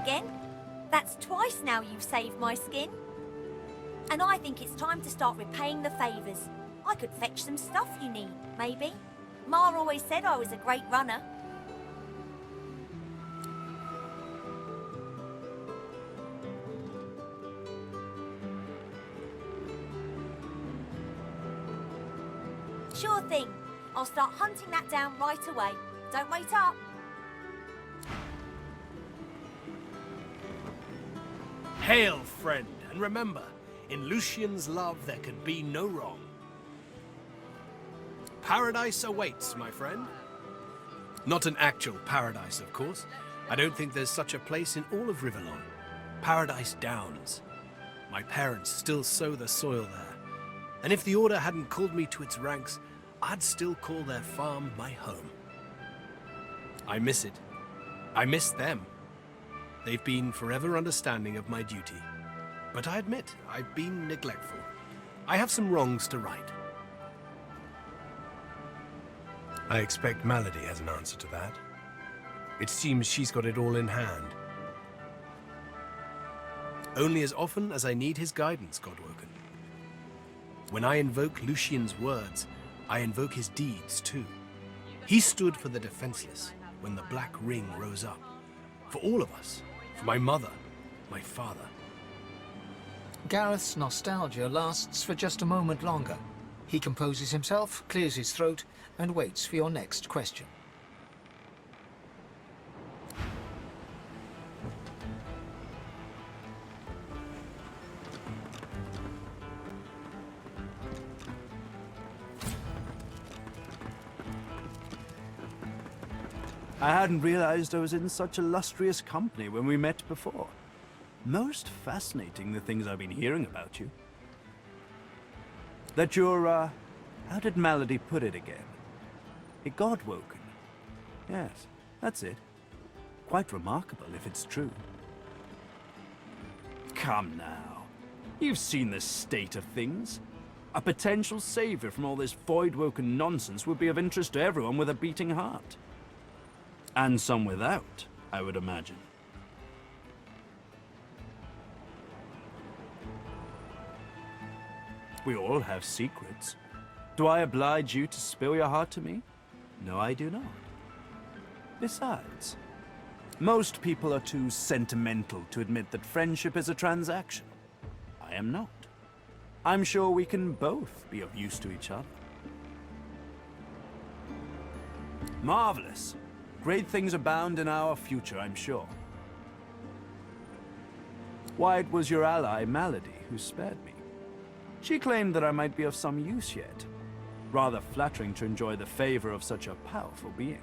again. That's twice now you've saved my skin. And I think it's time to start repaying the favours. I could fetch some stuff you need, maybe. Ma always said I was a great runner. Sure thing. I'll start hunting that down right away. Don't wait up. Hail, friend, and remember, in Lucian's love there can be no wrong. Paradise awaits, my friend. Not an actual paradise, of course. I don't think there's such a place in all of Rivellon. Paradise Downs. My parents still sow the soil there. And if the Order hadn't called me to its ranks, I'd still call their farm my home. I miss it. I miss them. They've been forever understanding of my duty. But I admit, I've been neglectful. I have some wrongs to right. I expect Malady has an answer to that. It seems she's got it all in hand. Only as often as I need his guidance, Godwoken. When I invoke Lucian's words, I invoke his deeds too. He stood for the defenseless when the Black Ring rose up. For all of us. For my mother, my father. Gareth's nostalgia lasts for just a moment longer. He composes himself, clears his throat, and waits for your next question. I hadn't realized I was in such illustrious company when we met before. Most fascinating, the things I've been hearing about you. That you're, how did Malady put it again? A Godwoken. Yes, that's it. Quite remarkable if it's true. Come now. You've seen the state of things. A potential savior from all this Voidwoken nonsense would be of interest to everyone with a beating heart. And some without, I would imagine. We all have secrets. Do I oblige you to spill your heart to me? No, I do not. Besides, most people are too sentimental to admit that friendship is a transaction. I am not. I'm sure we can both be of use to each other. Marvelous. Great things abound in our future, I'm sure. Why, it was your ally, Malady, who spared me. She claimed that I might be of some use yet. Rather flattering to enjoy the favor of such a powerful being.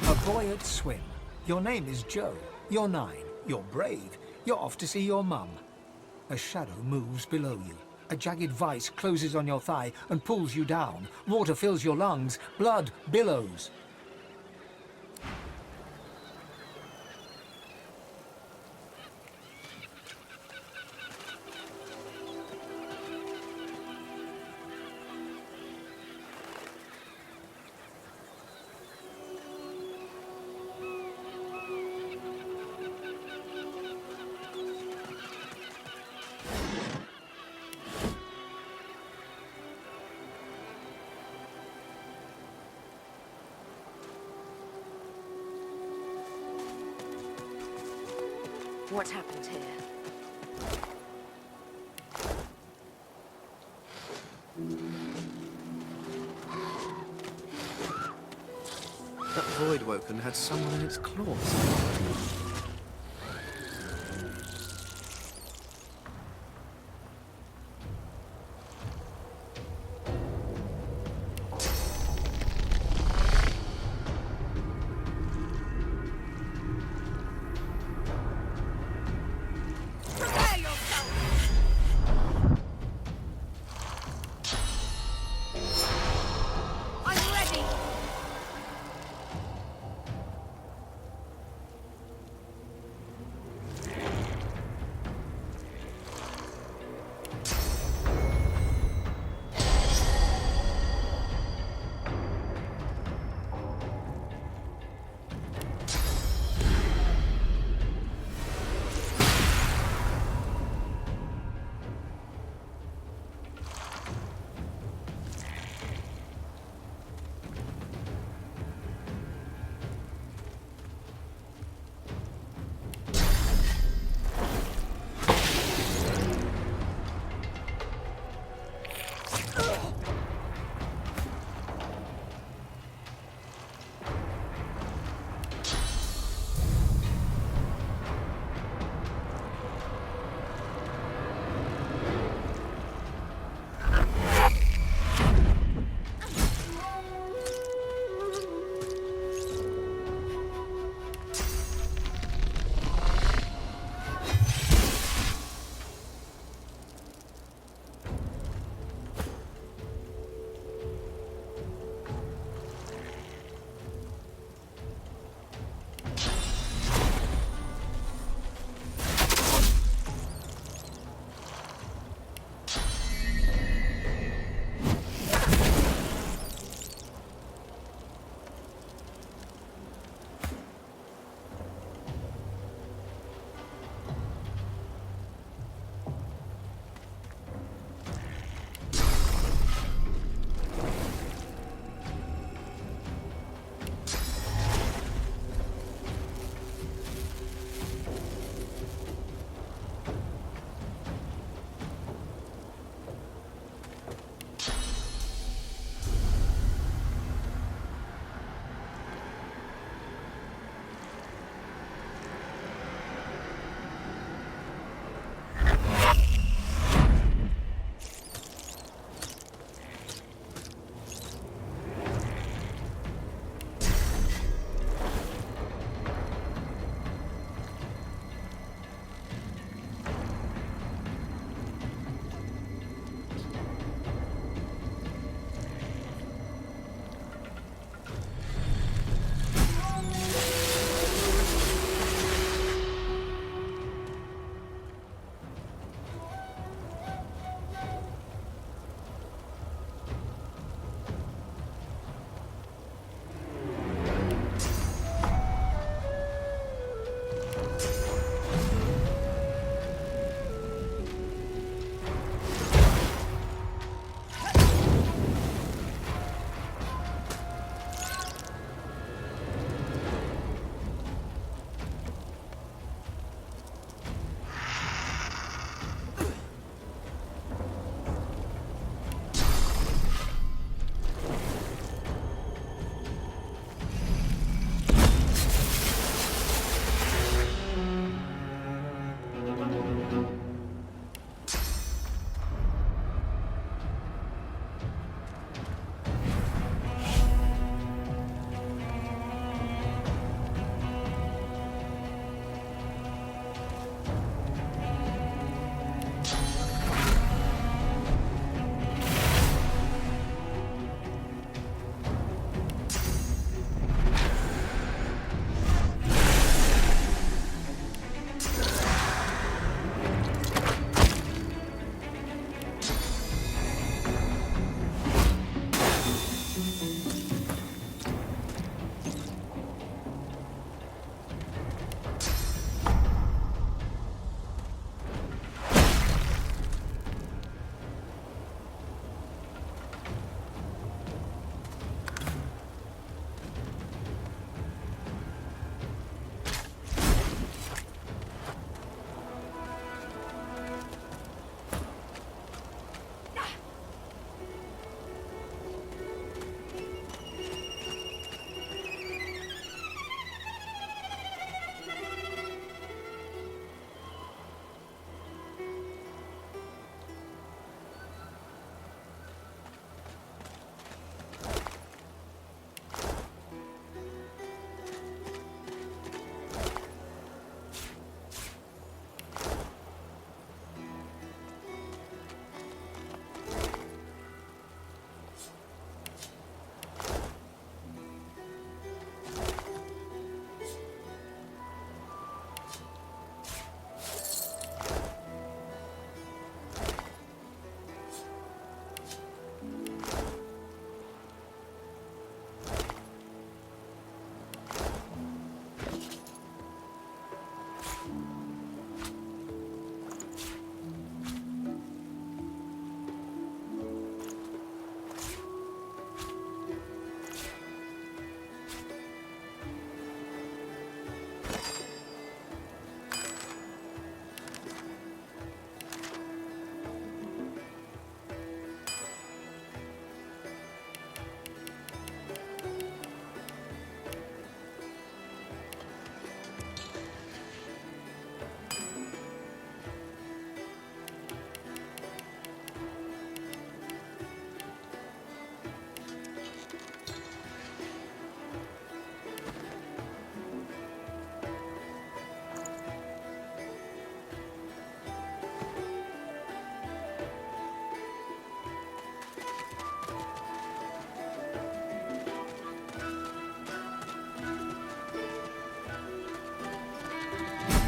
A boy at swim. Your name is Joe. You're 9. You're brave. You're off to see your mum. A shadow moves below you. A jagged vice closes on your thigh and pulls you down. Water fills your lungs. Blood billows. What happened here? That void woken had someone in its claws.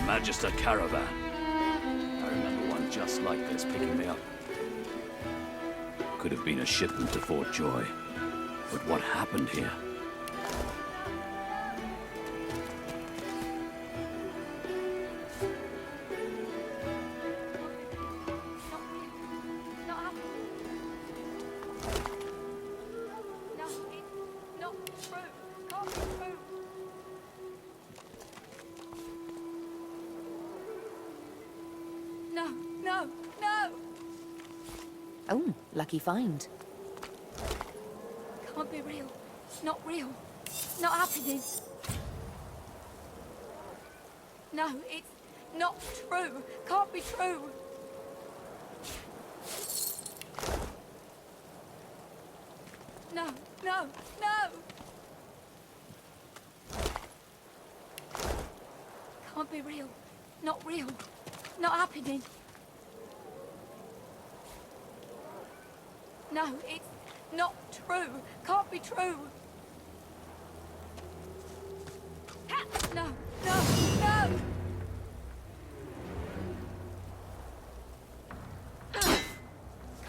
Magister caravan. I remember one just like this picking me up. Could have been a shipment to Fort Joy. But what happened here? Oh, lucky find. Can't be real. Not real. Not happening. No, it's not true. Can't be true. No, no, no! Can't be real. Not real. Not happening. No, it's not true. Can't be true. No, no, no!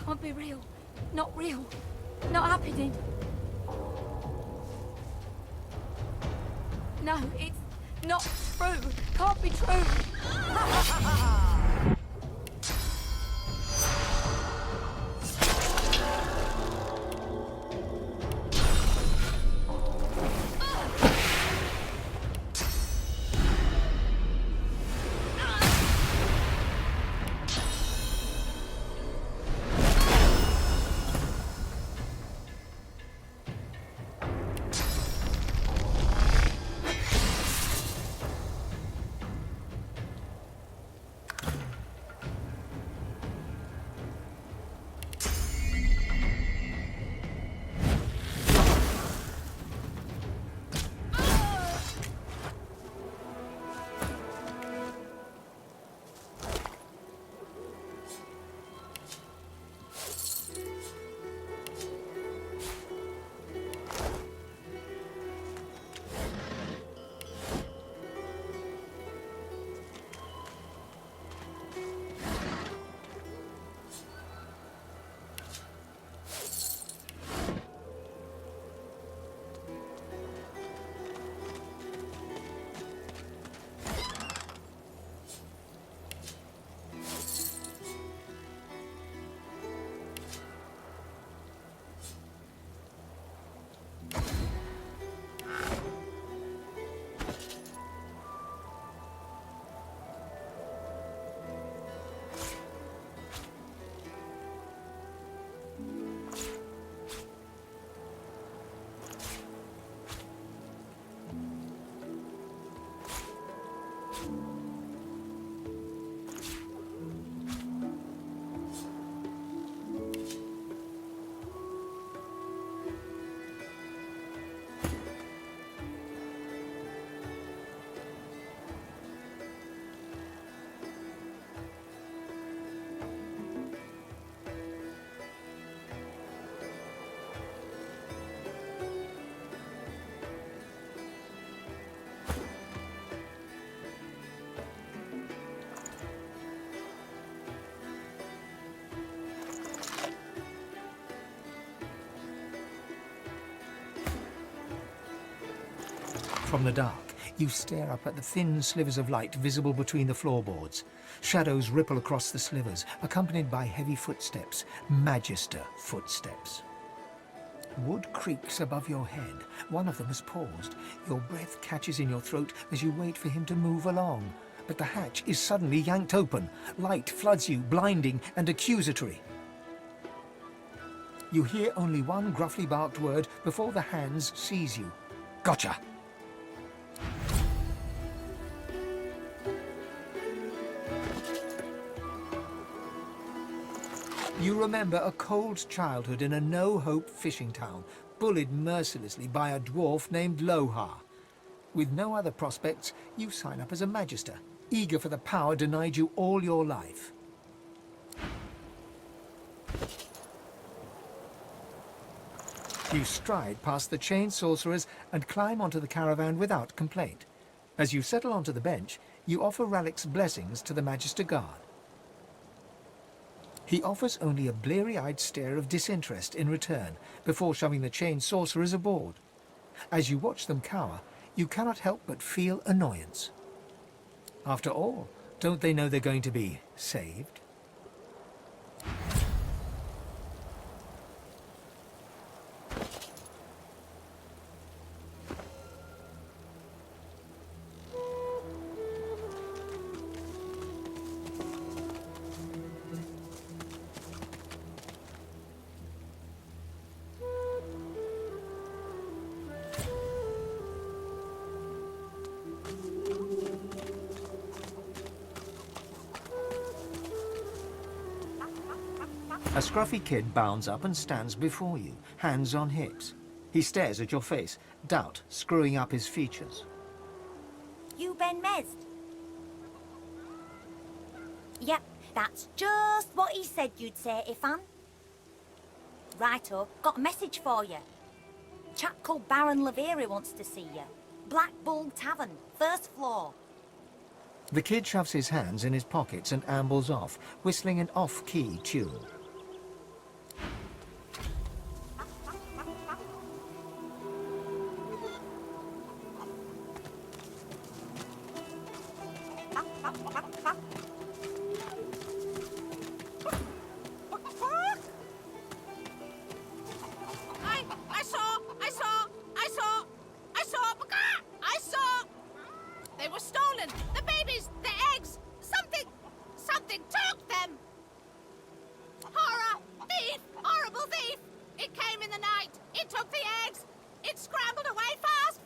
Can't be real. Not real. Not happening. No, it's not true. Can't be true. From the dark, you stare up at the thin slivers of light visible between the floorboards. Shadows ripple across the slivers, accompanied by heavy footsteps, Magister footsteps. Wood creaks above your head. One of them has paused. Your breath catches in your throat as you wait for him to move along. But the hatch is suddenly yanked open. Light floods you, blinding and accusatory. You hear only one gruffly barked word before the hands seize you. Gotcha! You remember a cold childhood in a no-hope fishing town, bullied mercilessly by a dwarf named Lohse. With no other prospects, you sign up as a Magister, eager for the power denied you all your life. You stride past the chained sorcerers and climb onto the caravan without complaint. As you settle onto the bench, you offer Ralik's blessings to the Magister Guard. He offers only a bleary-eyed stare of disinterest in return before shoving the chained sorcerers aboard. As you watch them cower, you cannot help but feel annoyance. After all, don't they know they're going to be saved? A scruffy kid bounds up and stands before you, hands on hips. He stares at your face, doubt screwing up his features. You Ben Mez? Yep, that's just what he said you'd say, Ifan. Righto, got a message for you. Chap called Baron Laveri wants to see you. Black Bull Tavern, first floor. The kid shoves his hands in his pockets and ambles off, whistling an off-key tune. I saw! They were stolen! The babies! The eggs! Something took them! Horror! Thief! Horrible thief! It came in the night! It took the eggs! It scrambled away fast!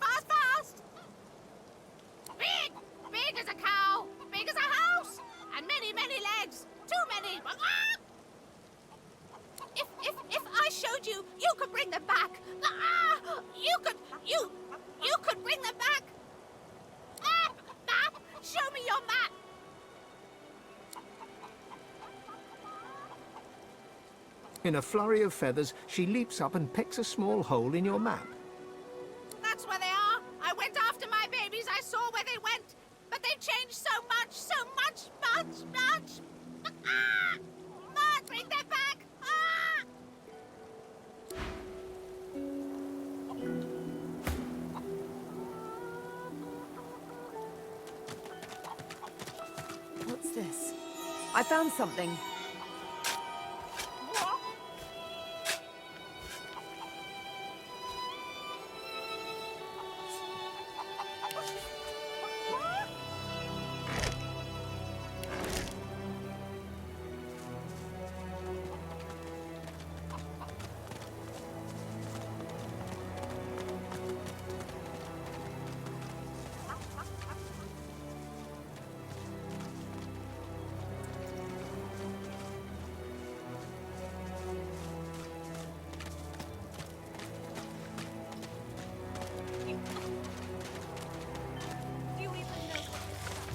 Big! Big as a cow! Big as a house! And many legs! Too many! If I showed you, you could bring them back! You could bring them back! Map! Show me your map! In a flurry of feathers, she leaps up and picks a small hole in your map. That's where they are! I went after my babies, I saw where they went! But they've changed so much! Bring them back! What's this? I found something.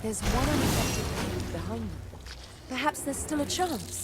There's one unaffected cave behind them. Perhaps there's still a chance.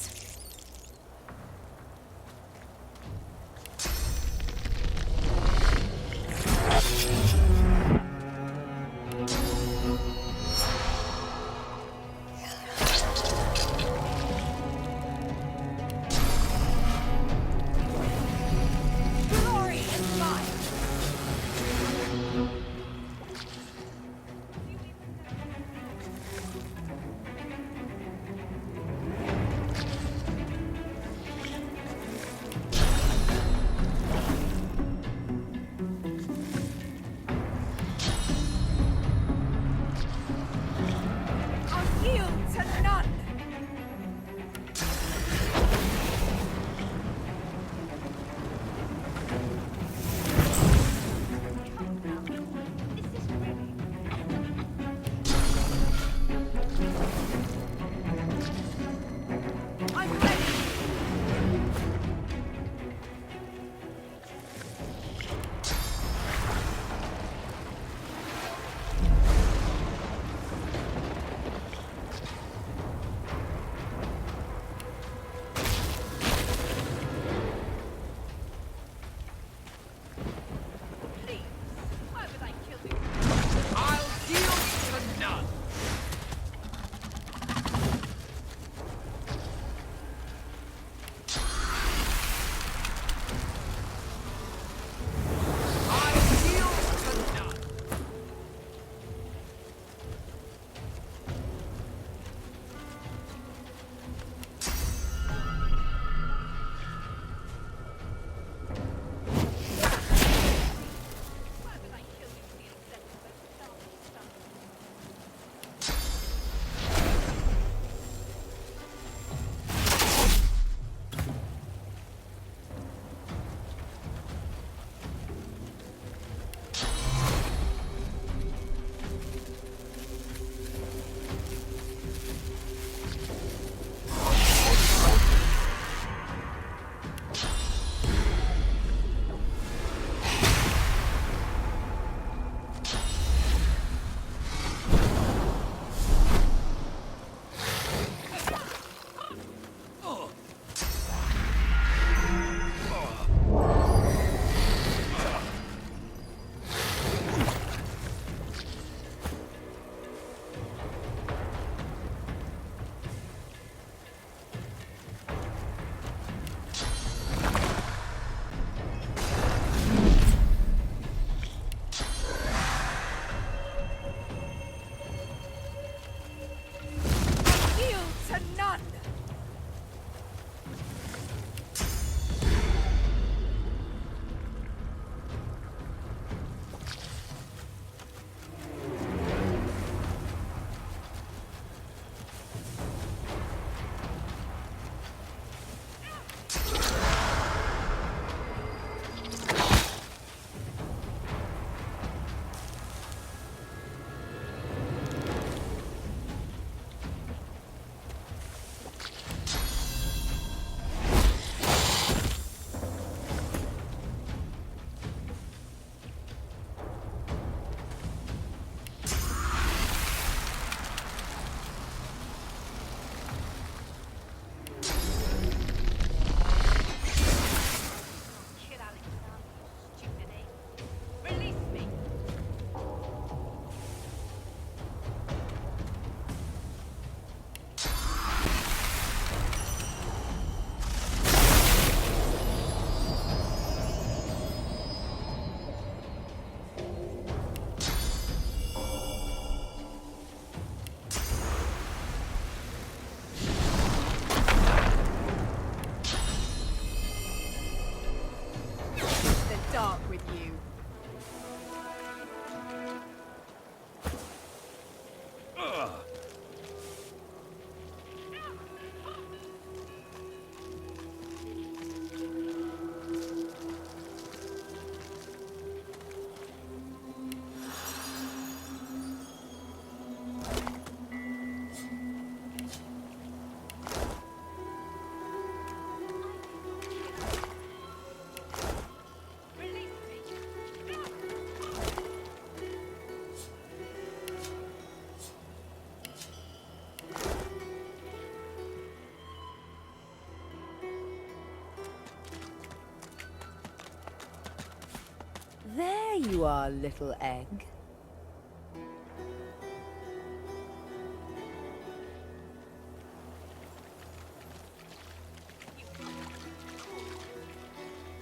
you are, little egg.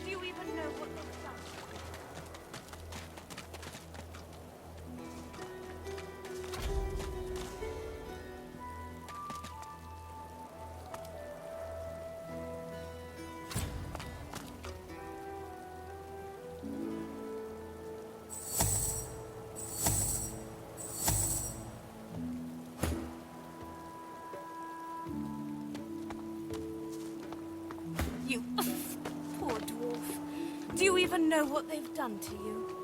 Do you even know what they've done? You poor dwarf. Do you even know what they've done to you?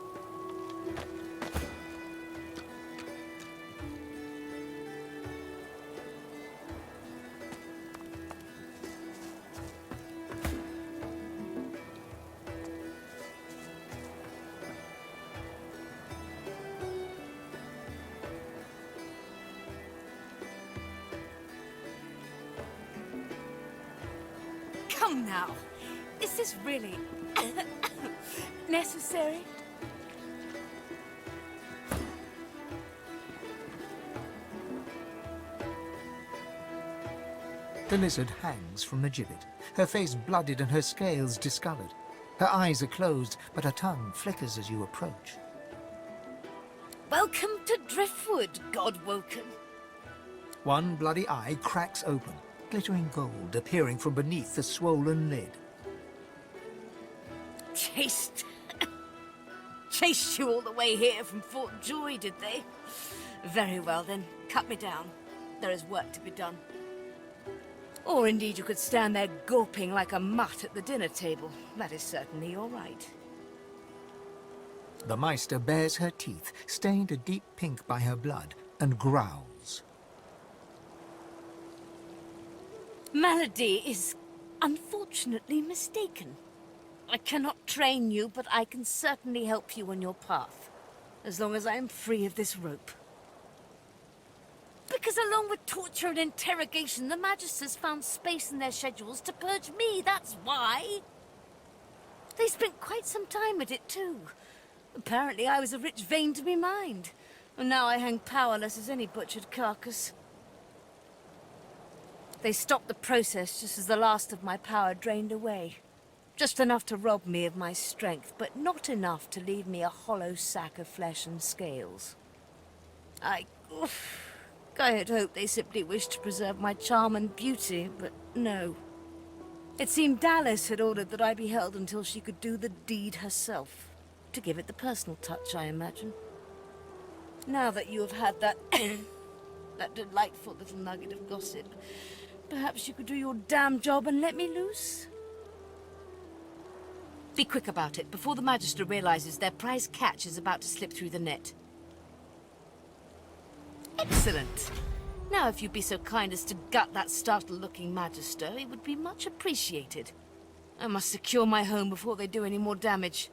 Come now. Is this really necessary? The lizard hangs from the gibbet, her face blooded and her scales discolored. Her eyes are closed, but her tongue flickers as you approach. Welcome to Driftwood, God-woken. One bloody eye cracks open, glittering gold appearing from beneath the swollen lid. Chased you all the way here from Fort Joy, did they? Very well then, cut me down. There is work to be done. Or indeed you could stand there gawping like a mutt at the dinner table. That is certainly your right. The Meister bares her teeth, stained a deep pink by her blood, and growls. Malady is unfortunately mistaken. I cannot train you, but I can certainly help you on your path, as long as I am free of this rope. Because along with torture and interrogation, the Magisters found space in their schedules to purge me, that's why. They spent quite some time at it too. Apparently I was a rich vein to be mined, and now I hang powerless as any butchered carcass. They stopped the process just as the last of my power drained away. Just enough to rob me of my strength, but not enough to leave me a hollow sack of flesh and scales. I had hoped they simply wished to preserve my charm and beauty, but no. It seemed Dallas had ordered that I be held until she could do the deed herself. To give it the personal touch, I imagine. Now that you have had that that delightful little nugget of gossip, perhaps you could do your damn job and let me loose? Be quick about it, before the Magister realizes their prize catch is about to slip through the net. Excellent. Now if you'd be so kind as to gut that startled-looking Magister, it would be much appreciated. I must secure my home before they do any more damage.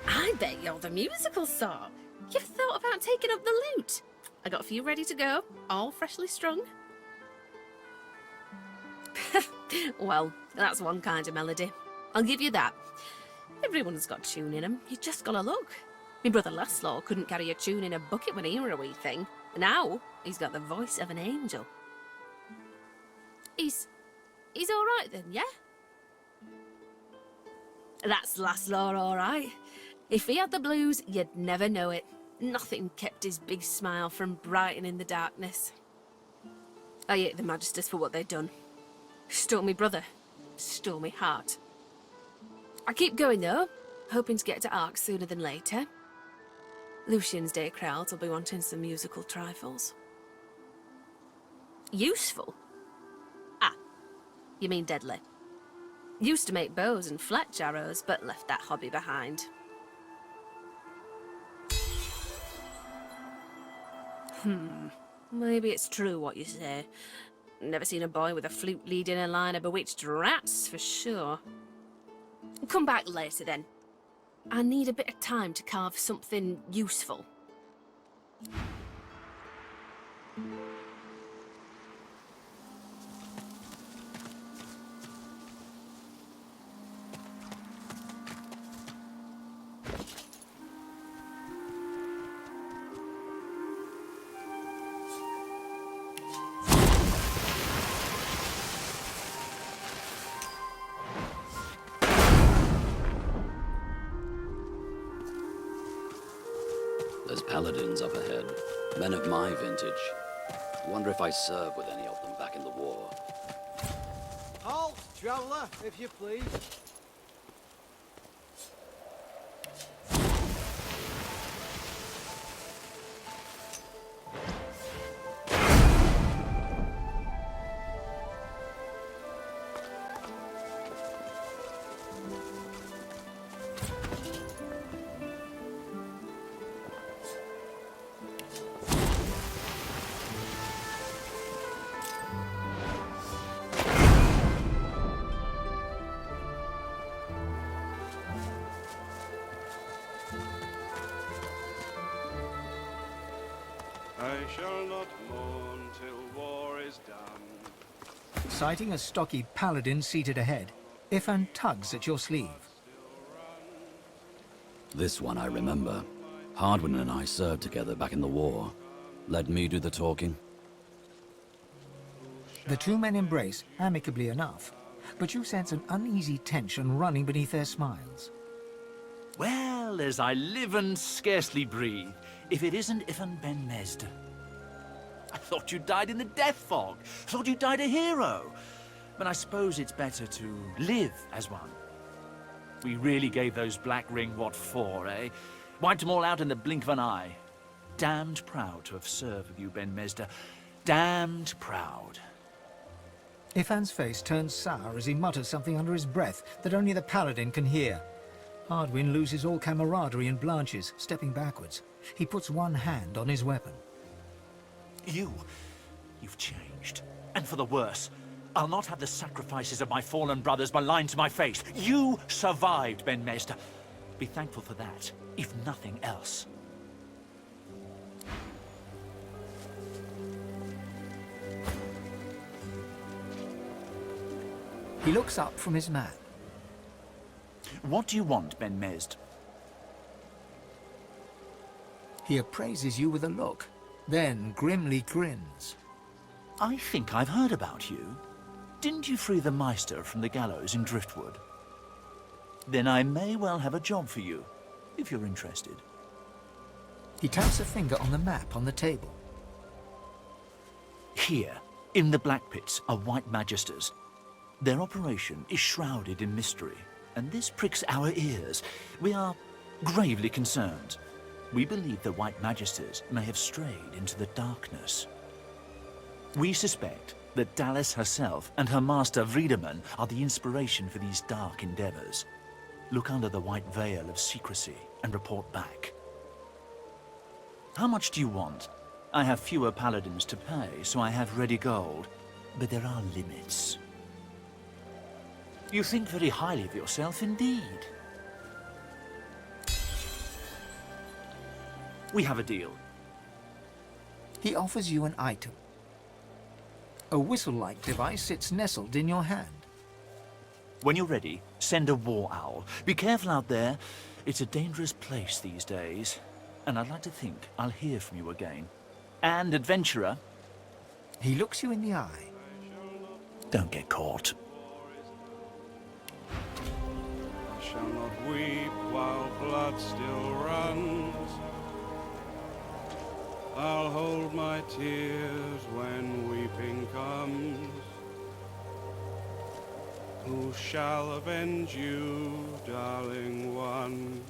I bet you're the musical sort. You've thought about taking up the lute. I got a few ready to go, all freshly strung. Well, that's one kind of melody. I'll give you that. Everyone's got tune in them. You just gotta look. My brother Laszlo couldn't carry a tune in a bucket when he were a wee thing. Now, he's got the voice of an angel. He's all right then, yeah? That's Laszlo, all right. If he had the blues, you'd never know it. Nothing kept his big smile from brightening the darkness. I hate the Magisters for what they'd done. Stole me brother. Stole me heart. I keep going though, hoping to get to Ark sooner than later. Lucian's Day crowds will be wanting some musical trifles. Useful? Ah, you mean deadly. Used to make bows and fletch arrows, but left that hobby behind. Maybe it's true what you say. Never seen a boy with a flute leading a line of bewitched rats, for sure. Come back later, then. I need a bit of time to carve something useful. There's paladins up ahead, men of my vintage. Wonder if I served with any of them back in the war. Halt, traveller, if you please. I shall not mourn till war is done. Sighting a stocky paladin seated ahead, Ifan tugs at your sleeve. This one I remember. Hardwin and I served together back in the war. Let me do the talking. The two men embrace, amicably enough, but you sense an uneasy tension running beneath their smiles. Well, as I live and scarcely breathe, if it isn't Ifan ben Mesd. I thought you died in the death fog. Thought you died a hero. But I suppose it's better to live as one. We really gave those Black Ring what for, eh? Wiped them all out in the blink of an eye. Damned proud to have served with you, Ben Mesda. Damned proud. Ifan's face turns sour as he mutters something under his breath that only the paladin can hear. Hardwin loses all camaraderie and blanches, stepping backwards. He puts one hand on his weapon. You've changed. And for the worse. I'll not have the sacrifices of my fallen brothers maligned to my face. You survived, Ben Mesda. Be thankful for that, if nothing else. He looks up from his map. What do you want, Ben Mesd? He appraises you with a look, then grimly grins. I think I've heard about you. Didn't you free the Meister from the gallows in Driftwood? Then I may well have a job for you, if you're interested. He taps a finger on the map on the table. Here, in the Black Pits, are White Magisters. Their operation is shrouded in mystery, and this pricks our ears. We are gravely concerned. We believe the White Magisters may have strayed into the darkness. We suspect that Dallas herself and her master Vriedemann are the inspiration for these dark endeavors. Look under the white veil of secrecy and report back. How much do you want? I have fewer paladins to pay, so I have ready gold, but there are limits. You think very highly of yourself indeed. We have a deal. He offers you an item. A whistle-like device sits nestled in your hand. When you're ready, send a war owl. Be careful out there. It's a dangerous place these days. And I'd like to think I'll hear from you again. And, adventurer... He looks you in the eye. Don't get caught. I shall not weep while blood still runs. I'll hold my tears when weeping comes. Who shall avenge you, darling one?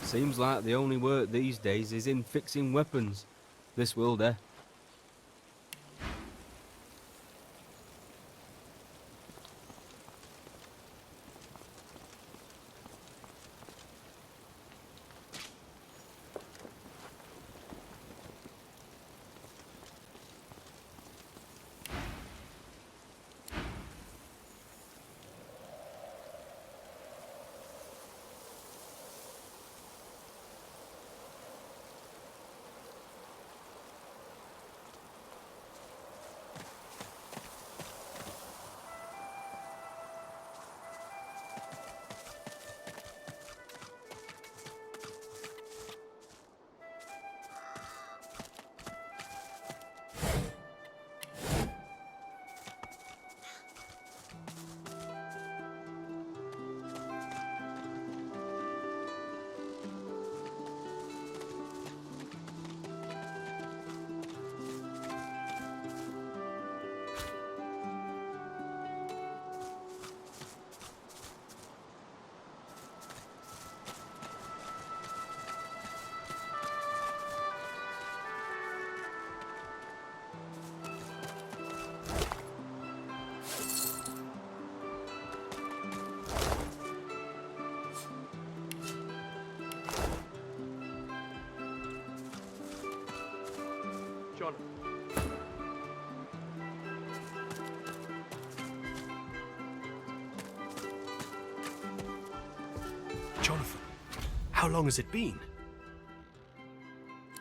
Seems like the only work these days is in fixing weapons. This will do. John. Jonathan, how long has it been?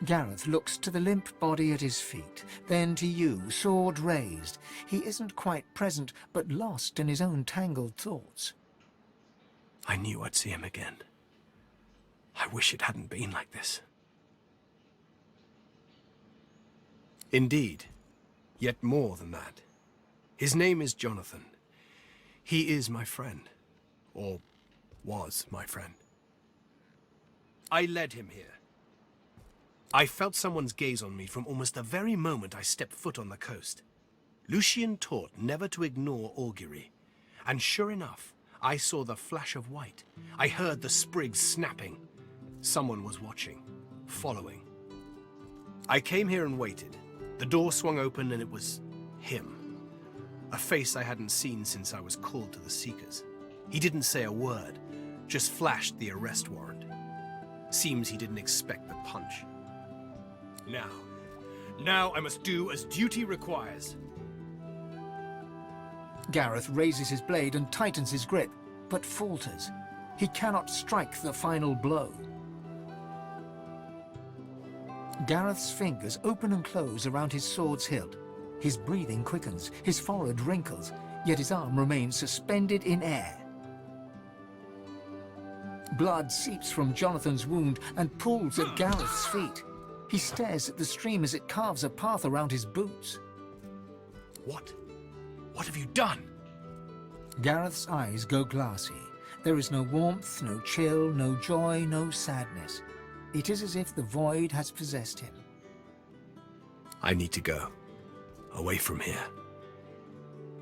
Gareth looks to the limp body at his feet, then to you, sword raised. He isn't quite present, but lost in his own tangled thoughts. I knew I'd see him again. I wish it hadn't been like this. Indeed, yet more than that. His name is Jonathan. He is my friend, or was my friend. I led him here. I felt someone's gaze on me from almost the very moment I stepped foot on the coast. Lucian taught never to ignore augury, and sure enough, I saw the flash of white. I heard the sprigs snapping. Someone was watching, following. I came here and waited. The door swung open and it was him. A face I hadn't seen since I was called to the Seekers. He didn't say a word, just flashed the arrest warrant. Seems he didn't expect the punch. Now I must do as duty requires. Gareth raises his blade and tightens his grip, but falters. He cannot strike the final blow. Gareth's fingers open and close around his sword's hilt. His breathing quickens, his forehead wrinkles, yet his arm remains suspended in air. Blood seeps from Jonathan's wound and pools at Gareth's feet. He stares at the stream as it carves a path around his boots. What? What have you done? Gareth's eyes go glassy. There is no warmth, no chill, no joy, no sadness. It is as if the void has possessed him. I need to go. Away from here.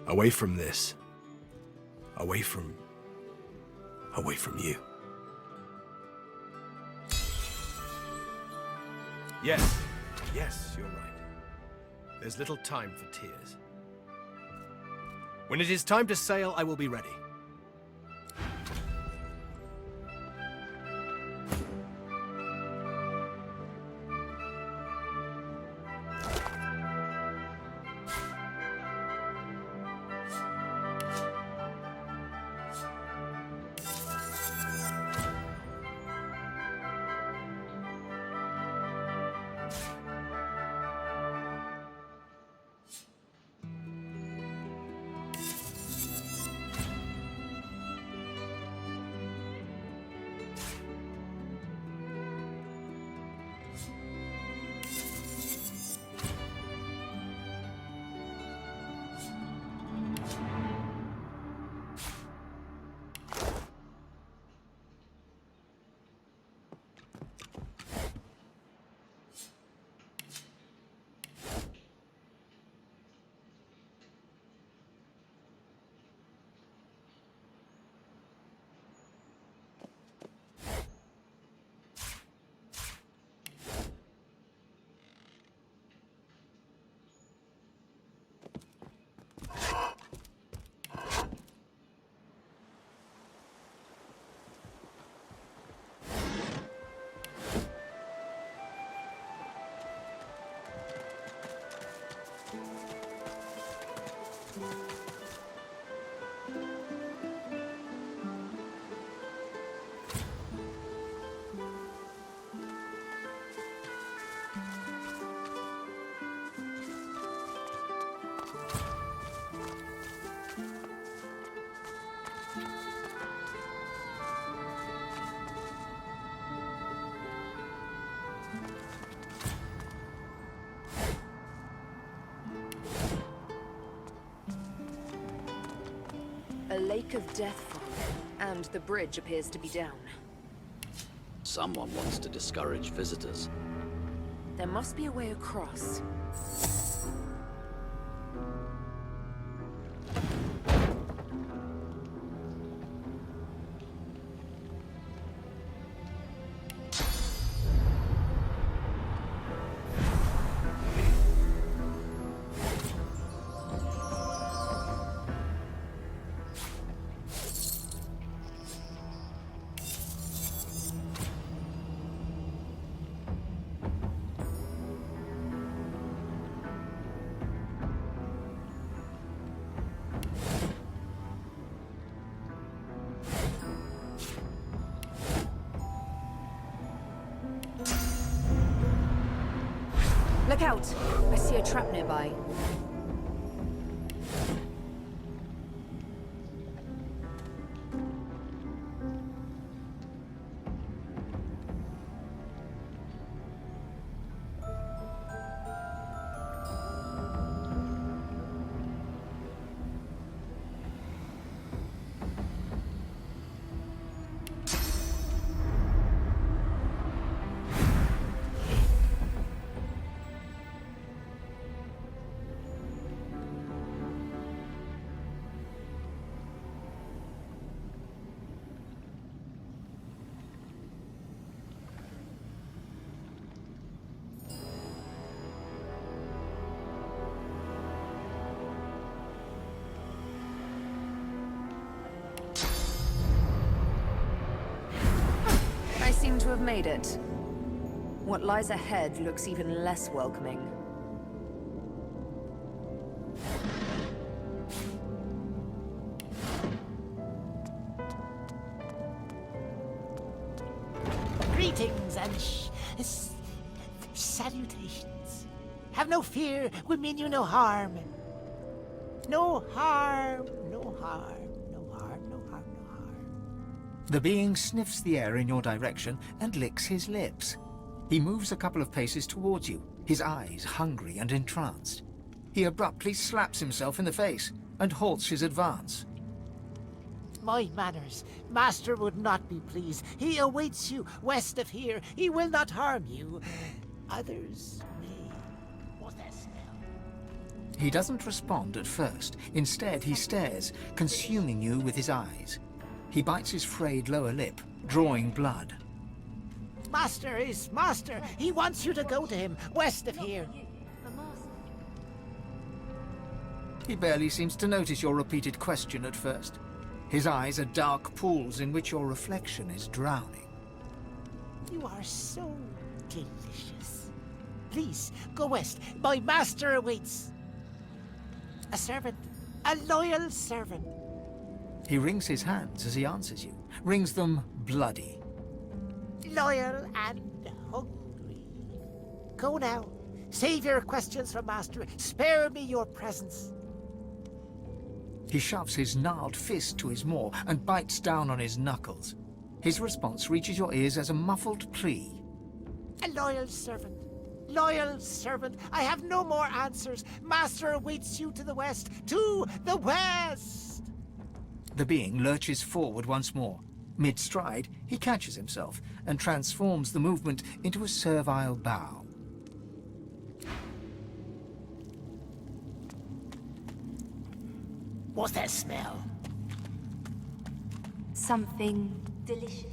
Away from this. Away from away from you. Yes, yes, you're right. There's little time for tears. When it is time to sail, I will be ready. A lake of death fall, and the bridge appears to be down. Someone wants to discourage visitors. There must be a way across. Look out! I see a trap nearby. I seem to have made it. What lies ahead looks even less welcoming. Greetings and salutations. Have no fear, we mean you no harm. No harm, no harm, no harm, no harm, no harm. The being sniffs the air in your direction and licks his lips. He moves a couple of paces towards you, his eyes hungry and entranced. He abruptly slaps himself in the face and halts his advance. My manners, master would not be pleased. He awaits you west of here. He will not harm you. Others may. What's that smell? He doesn't respond at first. Instead, he stares, consuming you with his eyes. He bites his frayed lower lip, drawing blood. Master is master. He wants you to go to him, west of here. He barely seems to notice your repeated question at first. His eyes are dark pools in which your reflection is drowning. You are so delicious. Please, go west. My master awaits. A servant. A loyal servant. He wrings his hands as he answers you, wrings them bloody. Loyal and hungry. Go now. Save your questions for master. Spare me your presence. He shoves his gnarled fist to his maw and bites down on his knuckles. His response reaches your ears as a muffled plea. A loyal servant. Loyal servant. I have no more answers. Master awaits you to the west. To the west! The being lurches forward once more. Mid-stride, he catches himself and transforms the movement into a servile bow. What's that smell? Something delicious.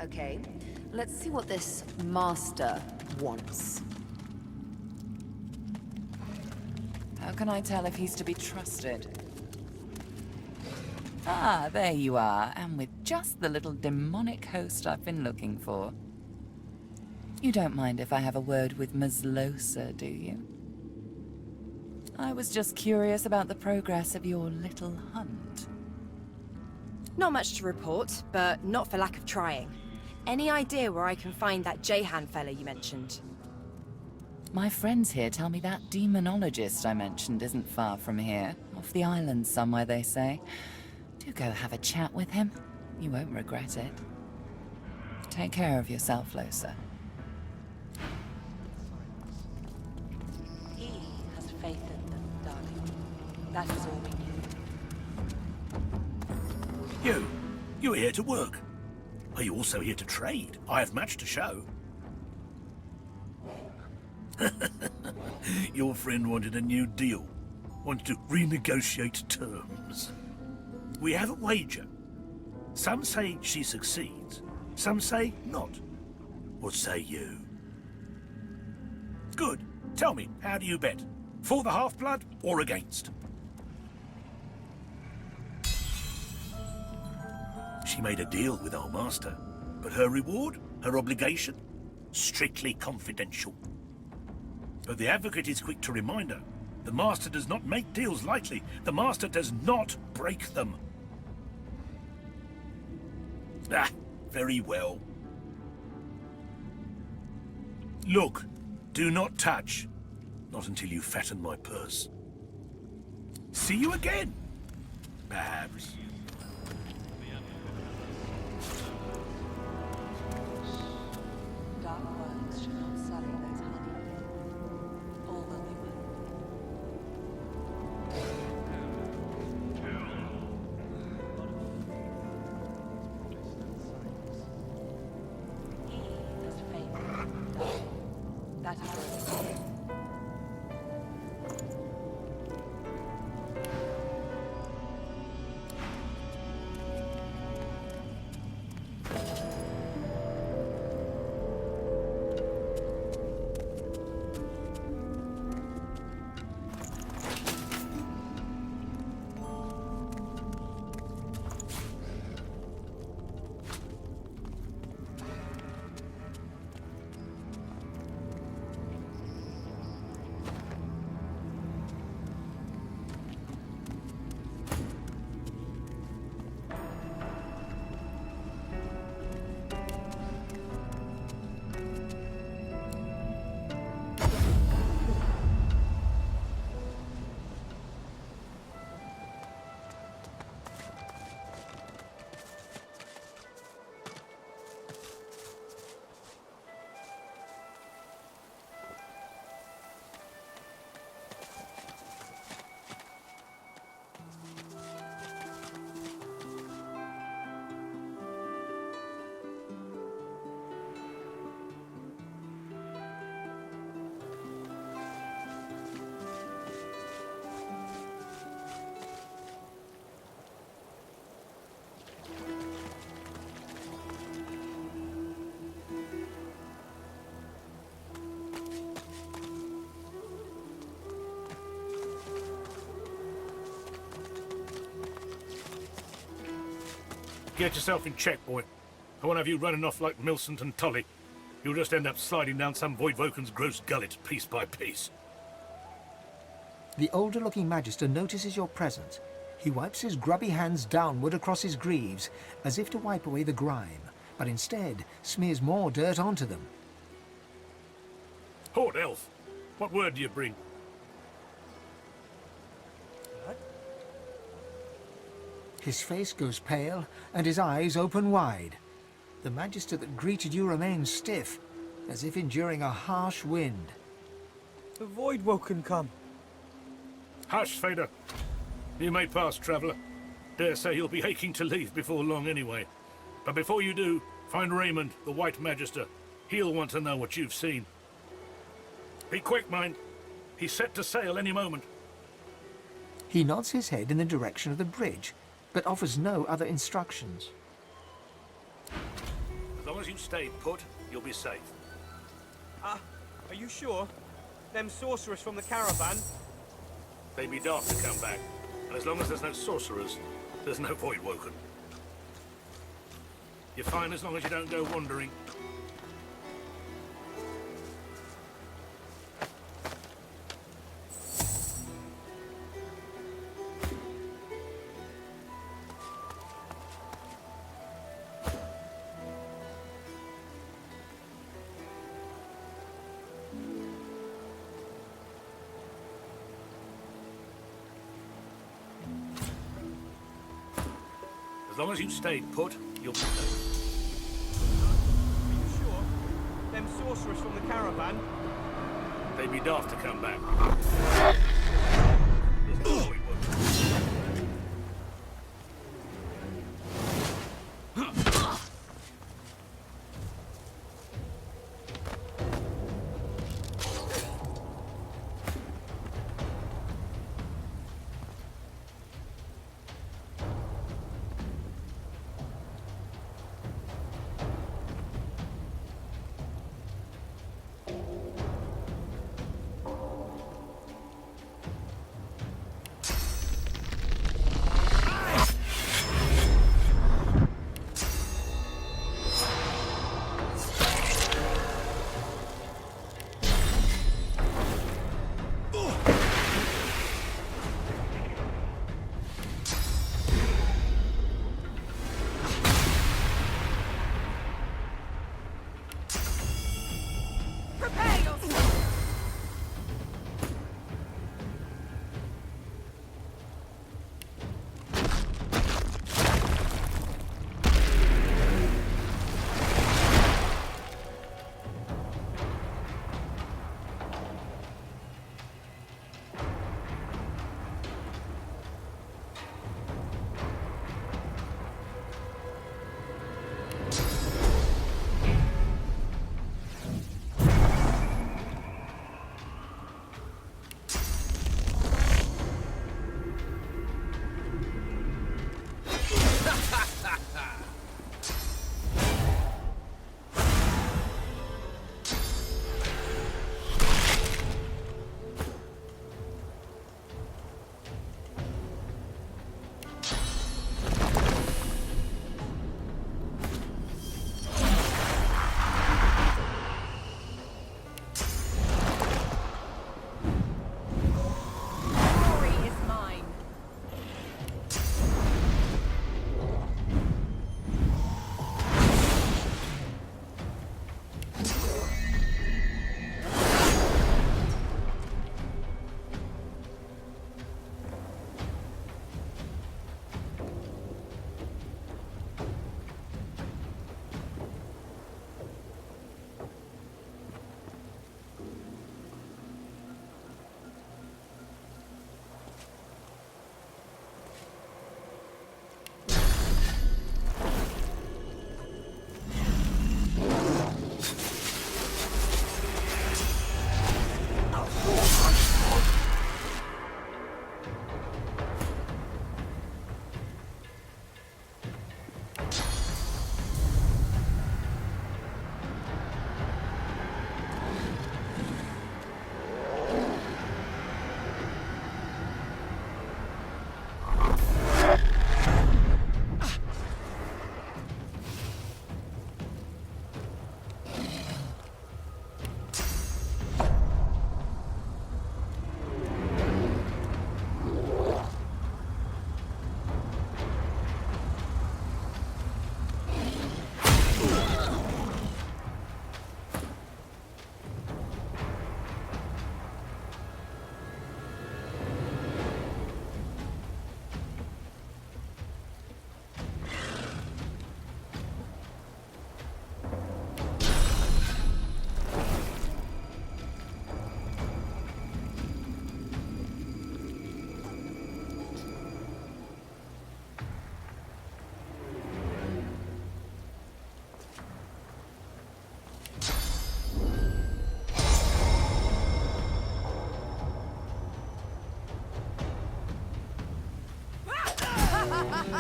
Okay, let's see what this master wants. How can I tell if he's to be trusted? Ah, there you are, and with just the little demonic host I've been looking for. You don't mind if I have a word with Ms. Lohse, do you? I was just curious about the progress of your little hunt. Not much to report, but not for lack of trying. Any idea where I can find that Jahan fella you mentioned? My friends here tell me that demonologist I mentioned isn't far from here. Off the island somewhere, they say. Do go have a chat with him. You won't regret it. Take care of yourself, Lohse. He has faith in them, darling. That is all we need. You're here to work. Are you also here to trade? I have much to show. Your friend wanted a new deal. Wanted to renegotiate terms. We have a wager. Some say she succeeds. Some say not. What say you? Good. Tell me, how do you bet? For the half-blood or against? She made a deal with our master, but her reward, her obligation, strictly confidential. But the advocate is quick to remind her, the master does not make deals lightly. The master does not break them. Ah, very well. Look, do not touch. Not until you fatten my purse. See you again, perhaps. Dark words should not sully those honey. All will be well. He has faith in them, darling. That is all we need. Get yourself in check, boy. I won't have you running off like Millicent and Tully. You'll just end up sliding down some Voidwoken's gross gullet piece by piece. The older-looking Magister notices your presence. He wipes his grubby hands downward across his greaves, as if to wipe away the grime, but instead smears more dirt onto them. Horde Elf, what word do you bring? His face goes pale, and his eyes open wide. The Magister that greeted you remains stiff, as if enduring a harsh wind. The Voidwoken come. Hush, Fader. You may pass, traveller. Dare say you'll be aching to leave before long anyway. But before you do, find Raymond, the White Magister. He'll want to know what you've seen. Be quick, mind. He's set to sail any moment. He nods his head in the direction of the bridge, but offers no other instructions. As long as you stay put, you'll be safe. Are you sure? Them sorcerers from the caravan? They'd be daft to come back. And as long as there's no sorcerers, there's no Voidwoken. You're fine as long as you don't go wandering. As long as you stayed put, you'll be safe. Are you sure? Them sorcerers from the caravan? They'd be daft to come back.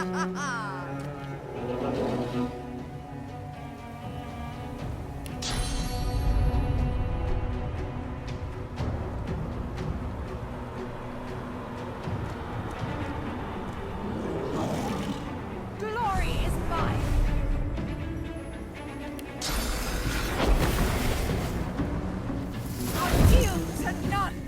Glory is mine. I yield to none.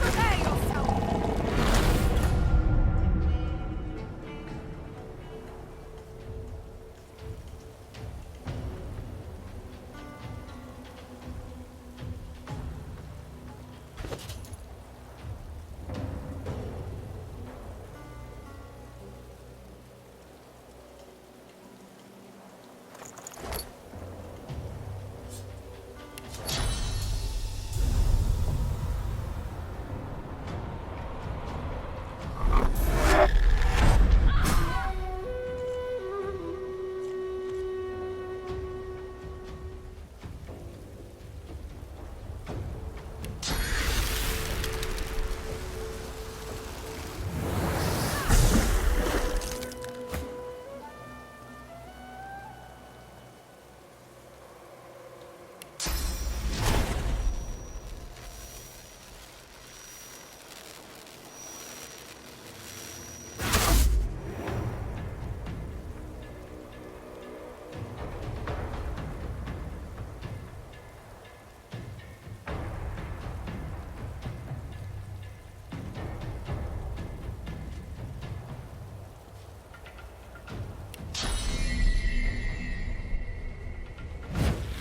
Prepare yourself.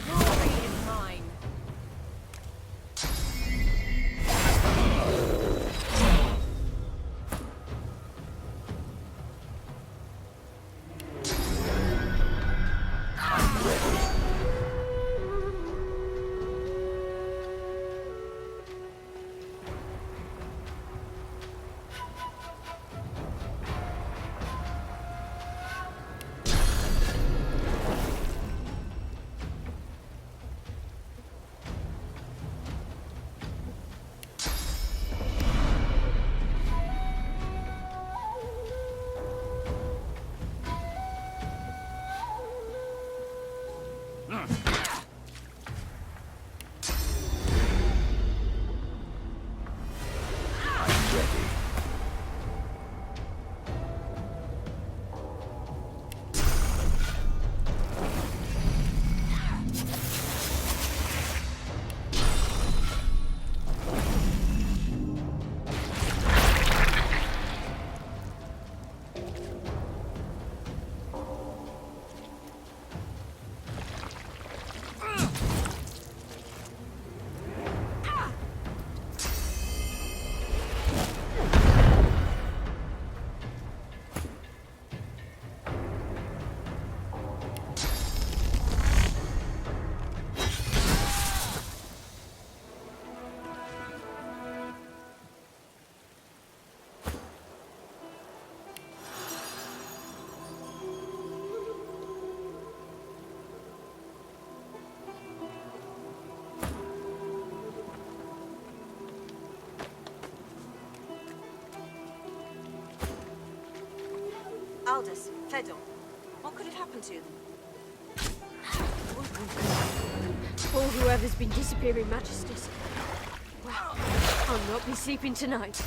Glory is mine. Aldous, Fedor, what could have happened to them? Or whoever's been disappearing majesties. Well, I'll not be sleeping tonight.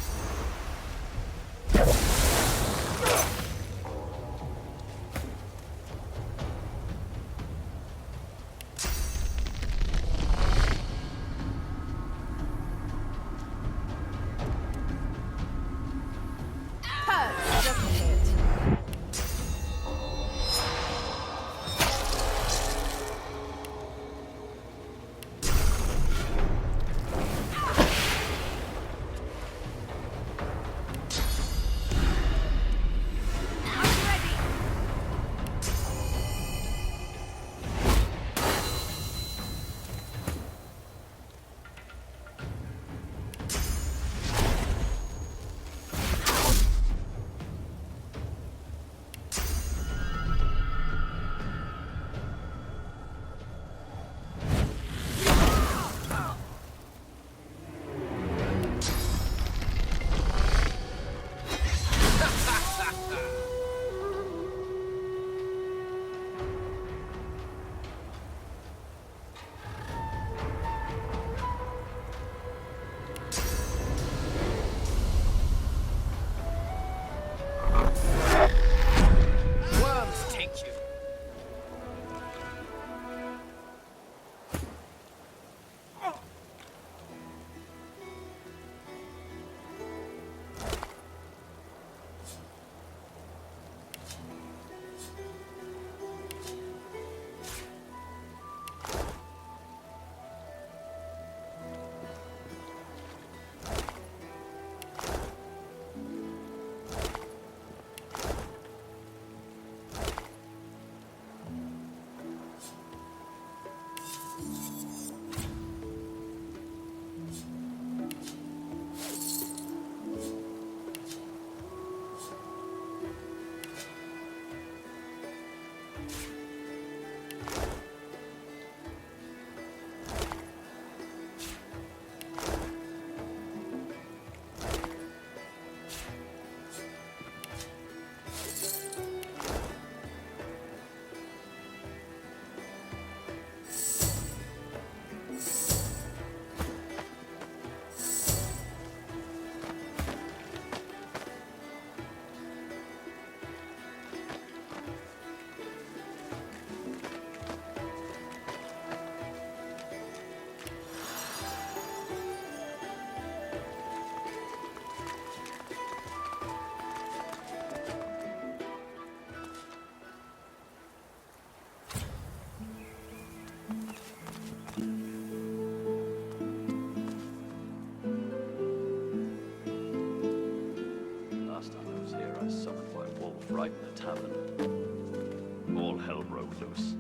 Wayfarer summoned by wolf right in the tavern. All hell broke loose.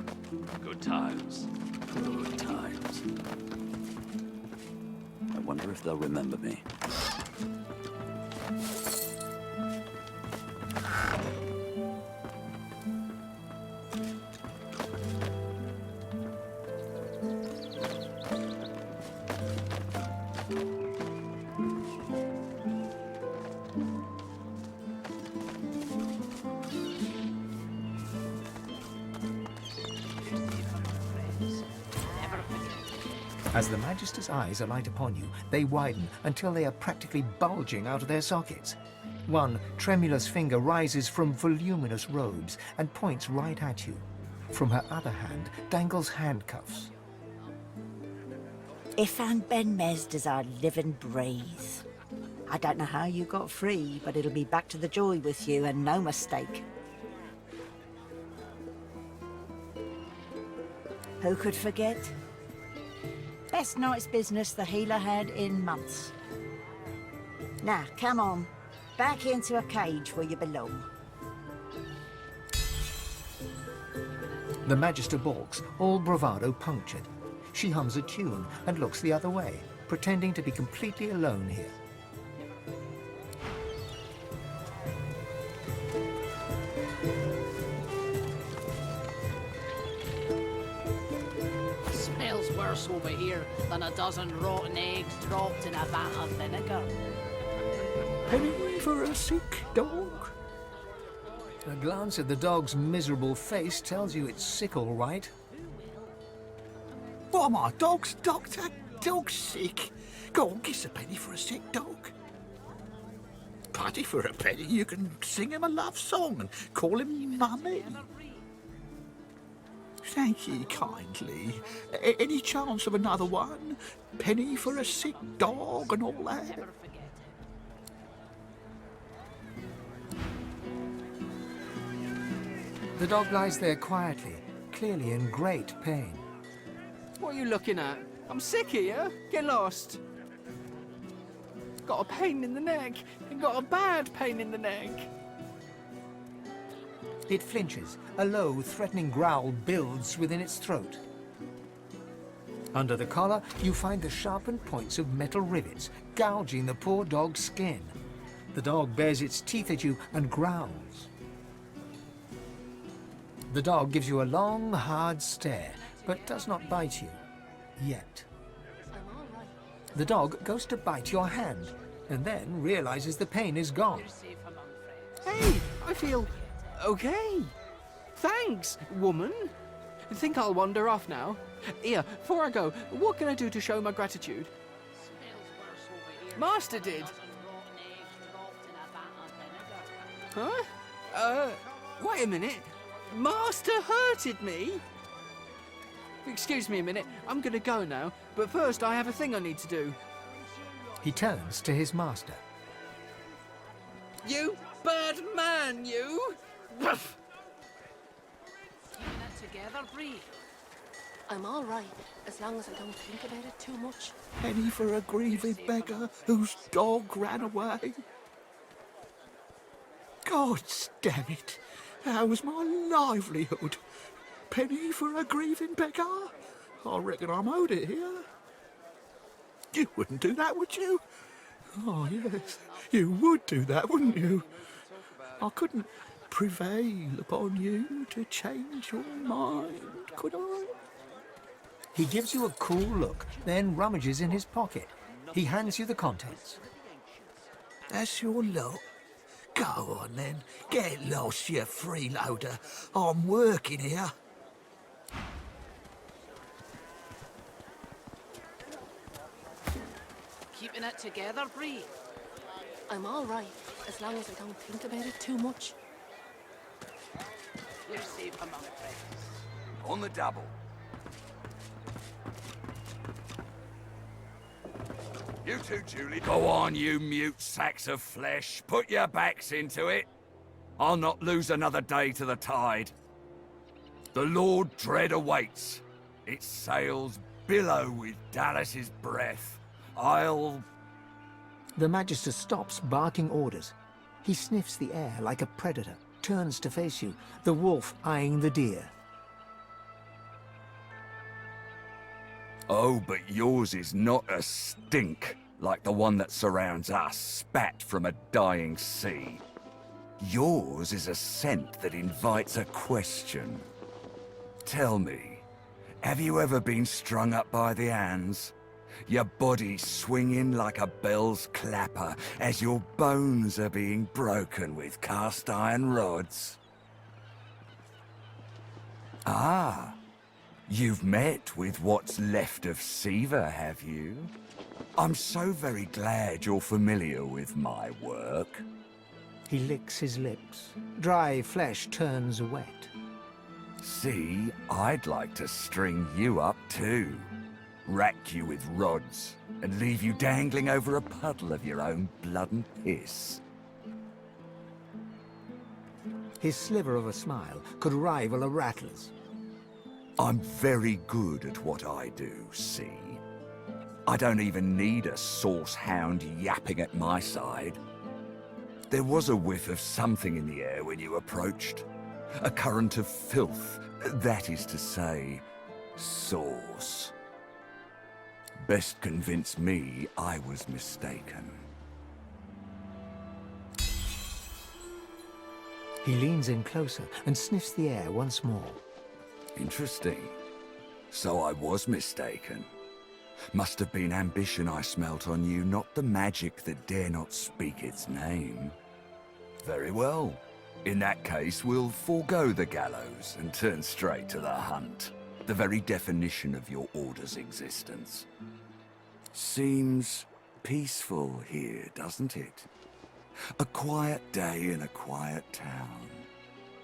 Good times. Good times. I wonder if they'll remember me. As the Magister's eyes alight upon you, they widen until they are practically bulging out of their sockets. One tremulous finger rises from voluminous robes and points right at you. From her other hand dangles handcuffs. Ifan Ben Mesd our living breeze. I don't know how you got free, but it'll be back to the joy with you and no mistake. Who could forget? Best night's business the healer had in months. Now, come on. Back into a cage where you belong. The Magister balks, all bravado punctured. She hums a tune and looks the other way, pretending to be completely alone here. Smells worse over here than a dozen rotten eggs dropped in a vat of vinegar. Penny for a sick dog? A glance at the dog's miserable face tells you it's sick, all right. What, my dog's doctor? Dog's sick. Go on, kiss a penny for a sick dog. Putty for a penny, you can sing him a love song and call him Mummy. Thank ye kindly. Any chance of another one? Penny for a sick dog and all that? The dog lies there quietly, clearly in great pain. What are you looking at? I'm sick here. Get lost. Got a pain in the neck, and got a bad pain in the neck. It flinches. A low, threatening growl builds within its throat. Under the collar, you find the sharpened points of metal rivets, gouging the poor dog's skin. The dog bares its teeth at you and growls. The dog gives you a long, hard stare, but does not bite you. Yet. The dog goes to bite your hand, and then realizes the pain is gone. Hey, I feel okay. Thanks, woman. I think I'll wander off now. Here, before I go, what can I do to show my gratitude? Master did. Huh? Wait a minute. Master hurted me? Excuse me a minute. I'm gonna go now, but first I have a thing I need to do. He turns to his master. You bad man, you! Keeping it together, Bree. I'm all right, as long as I don't think about it too much. Penny for a grieving beggar whose dog ran away. God damn it! That was my livelihood. Penny for a grieving beggar? I reckon I'm owed it here. You wouldn't do that, would you? Oh, yes. You would do that, wouldn't you? I couldn't prevail upon you to change your mind, could I? He gives you a cool look, then rummages in his pocket. He hands you the contents. That's your lot. Go on then. Get lost, you freeloader. I'm working here. Keeping it together, Bree. I'm all right, as long as I don't think about it too much. You're safe among friends. On the double. You too, Julie. Go on, you mute sacks of flesh. Put your backs into it. I'll not lose another day to the tide. The Lord Dread awaits. Its sails billow with Dallas's breath. I'll... The Magister stops barking orders. He sniffs the air like a predator, turns to face you, the wolf eyeing the deer. Oh, but yours is not a stink like the one that surrounds us, spat from a dying sea. Yours is a scent that invites a question. Tell me, have you ever been strung up by the hands? Your body swinging like a bell's clapper as your bones are being broken with cast iron rods? Ah, you've met with what's left of Siva, have you? I'm so very glad you're familiar with my work. He licks his lips. Dry flesh turns wet. See, I'd like to string you up too. Rack you with rods and leave you dangling over a puddle of your own blood and piss. His sliver of a smile could rival a rattler's. I'm very good at what I do, see? I don't even need a sauce hound yapping at my side. There was a whiff of something in the air when you approached. A current of filth, that is to say, sauce. Best convince me I was mistaken. He leans in closer and sniffs the air once more. Interesting. So I was mistaken. Must have been ambition I smelt on you, not the magic that dare not speak its name. Very well. In that case, we'll forego the gallows and turn straight to the hunt. The very definition of your order's existence. Seems peaceful here, doesn't it? A quiet day in a quiet town.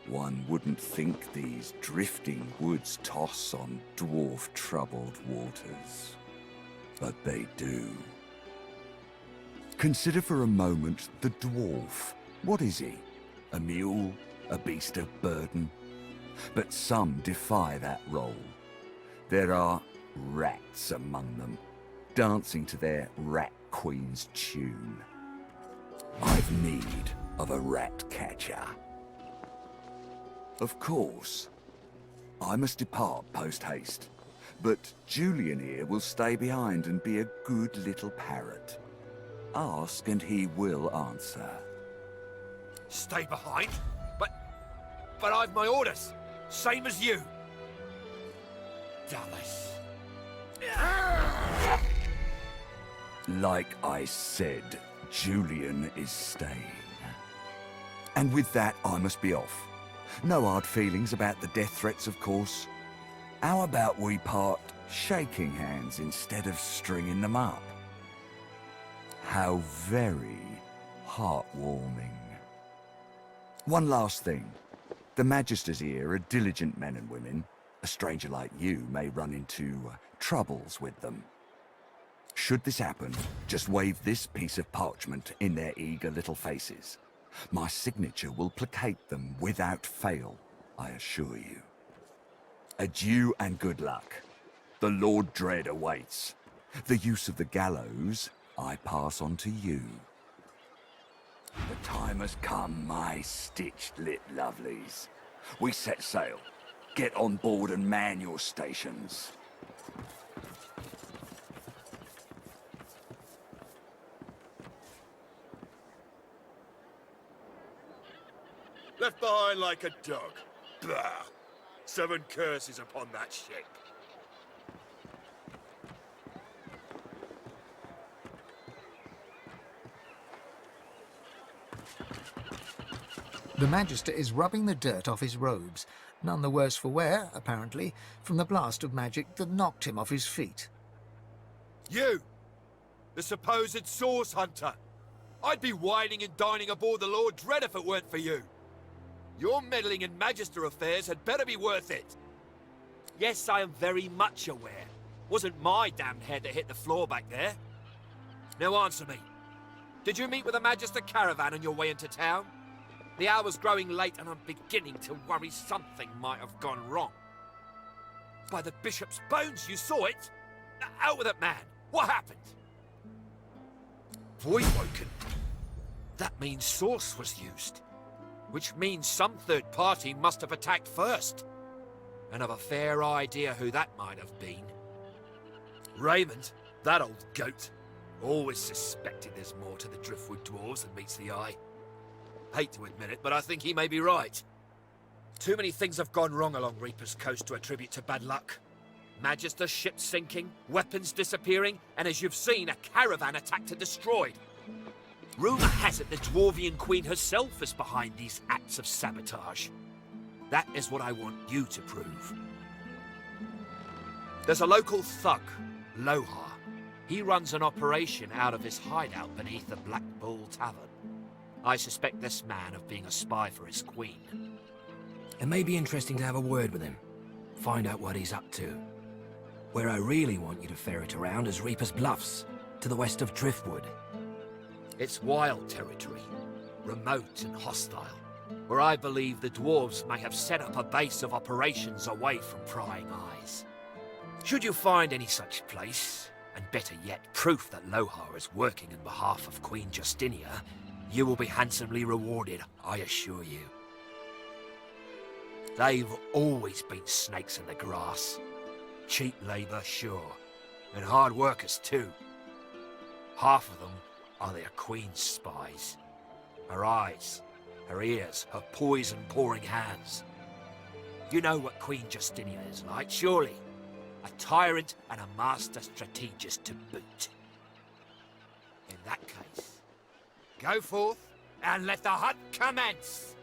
One wouldn't think these drifting woods toss on dwarf-troubled waters. But they do. Consider for a moment the dwarf. What is he? A mule? A beast of burden? But some defy that role. There are rats among them, dancing to their rat queen's tune. I've need of a rat catcher. Of course, I must depart post-haste, but Julian here will stay behind and be a good little parrot. Ask and he will answer. Stay behind? But I've my orders, same as you. Dallas. Like I said, Julian is staying. And with that, I must be off. No hard feelings about the death threats, of course. How about we part shaking hands instead of stringing them up? How very heartwarming. One last thing. The Magisters here are diligent men and women. A stranger like you may run into troubles with them. Should this happen, just wave this piece of parchment in their eager little faces. My signature will placate them without fail, I assure you. Adieu and good luck. The Lord Dread awaits. The use of the gallows I pass on to you. The time has come, my stitched-lit lovelies. We set sail. Get on board and man your stations. Left behind like a dog. Bah! 7 curses upon that ship. The Magister is rubbing the dirt off his robes, none the worse for wear, apparently, from the blast of magic that knocked him off his feet. You! The supposed source hunter! I'd be whining and dining aboard the Lord Dread if it weren't for you. Your meddling in Magister affairs had better be worth it. Yes, I am very much aware. Wasn't my damned head that hit the floor back there. Now answer me. Did you meet with a Magister caravan on your way into town? The hour's growing late and I'm beginning to worry something might have gone wrong. By the Bishop's bones, you saw it? Out with it, man. What happened? Void woken. That means source was used. Which means some third party must have attacked first. And I've a fair idea who that might have been. Raymond, that old goat, always suspected there's more to the Driftwood dwarves than meets the eye. Hate to admit it, but I think he may be right. Too many things have gone wrong along Reaper's Coast to attribute to bad luck. Magister's ship sinking, weapons disappearing, and as you've seen, a caravan attacked and destroyed. Rumour has it the Dwarvian Queen herself is behind these acts of sabotage. That is what I want you to prove. There's a local thug, Lohse. He runs an operation out of his hideout beneath the Black Bull Tavern. I suspect this man of being a spy for his queen. It may be interesting to have a word with him. Find out what he's up to. Where I really want you to ferret around is Reaper's Bluffs, to the west of Driftwood. It's wild territory, remote and hostile, where I believe the dwarves may have set up a base of operations away from prying eyes. Should you find any such place, and better yet, proof that Lohse is working in behalf of Queen Justinia, you will be handsomely rewarded, I assure you. They've always been snakes in the grass. Cheap labour, sure, and hard workers too. Half of them are their queen's spies. Her eyes, her ears, her poison-pouring hands. You know what Queen Justinia is like, surely. A tyrant and a master strategist to boot. In that case, go forth and let the hunt commence!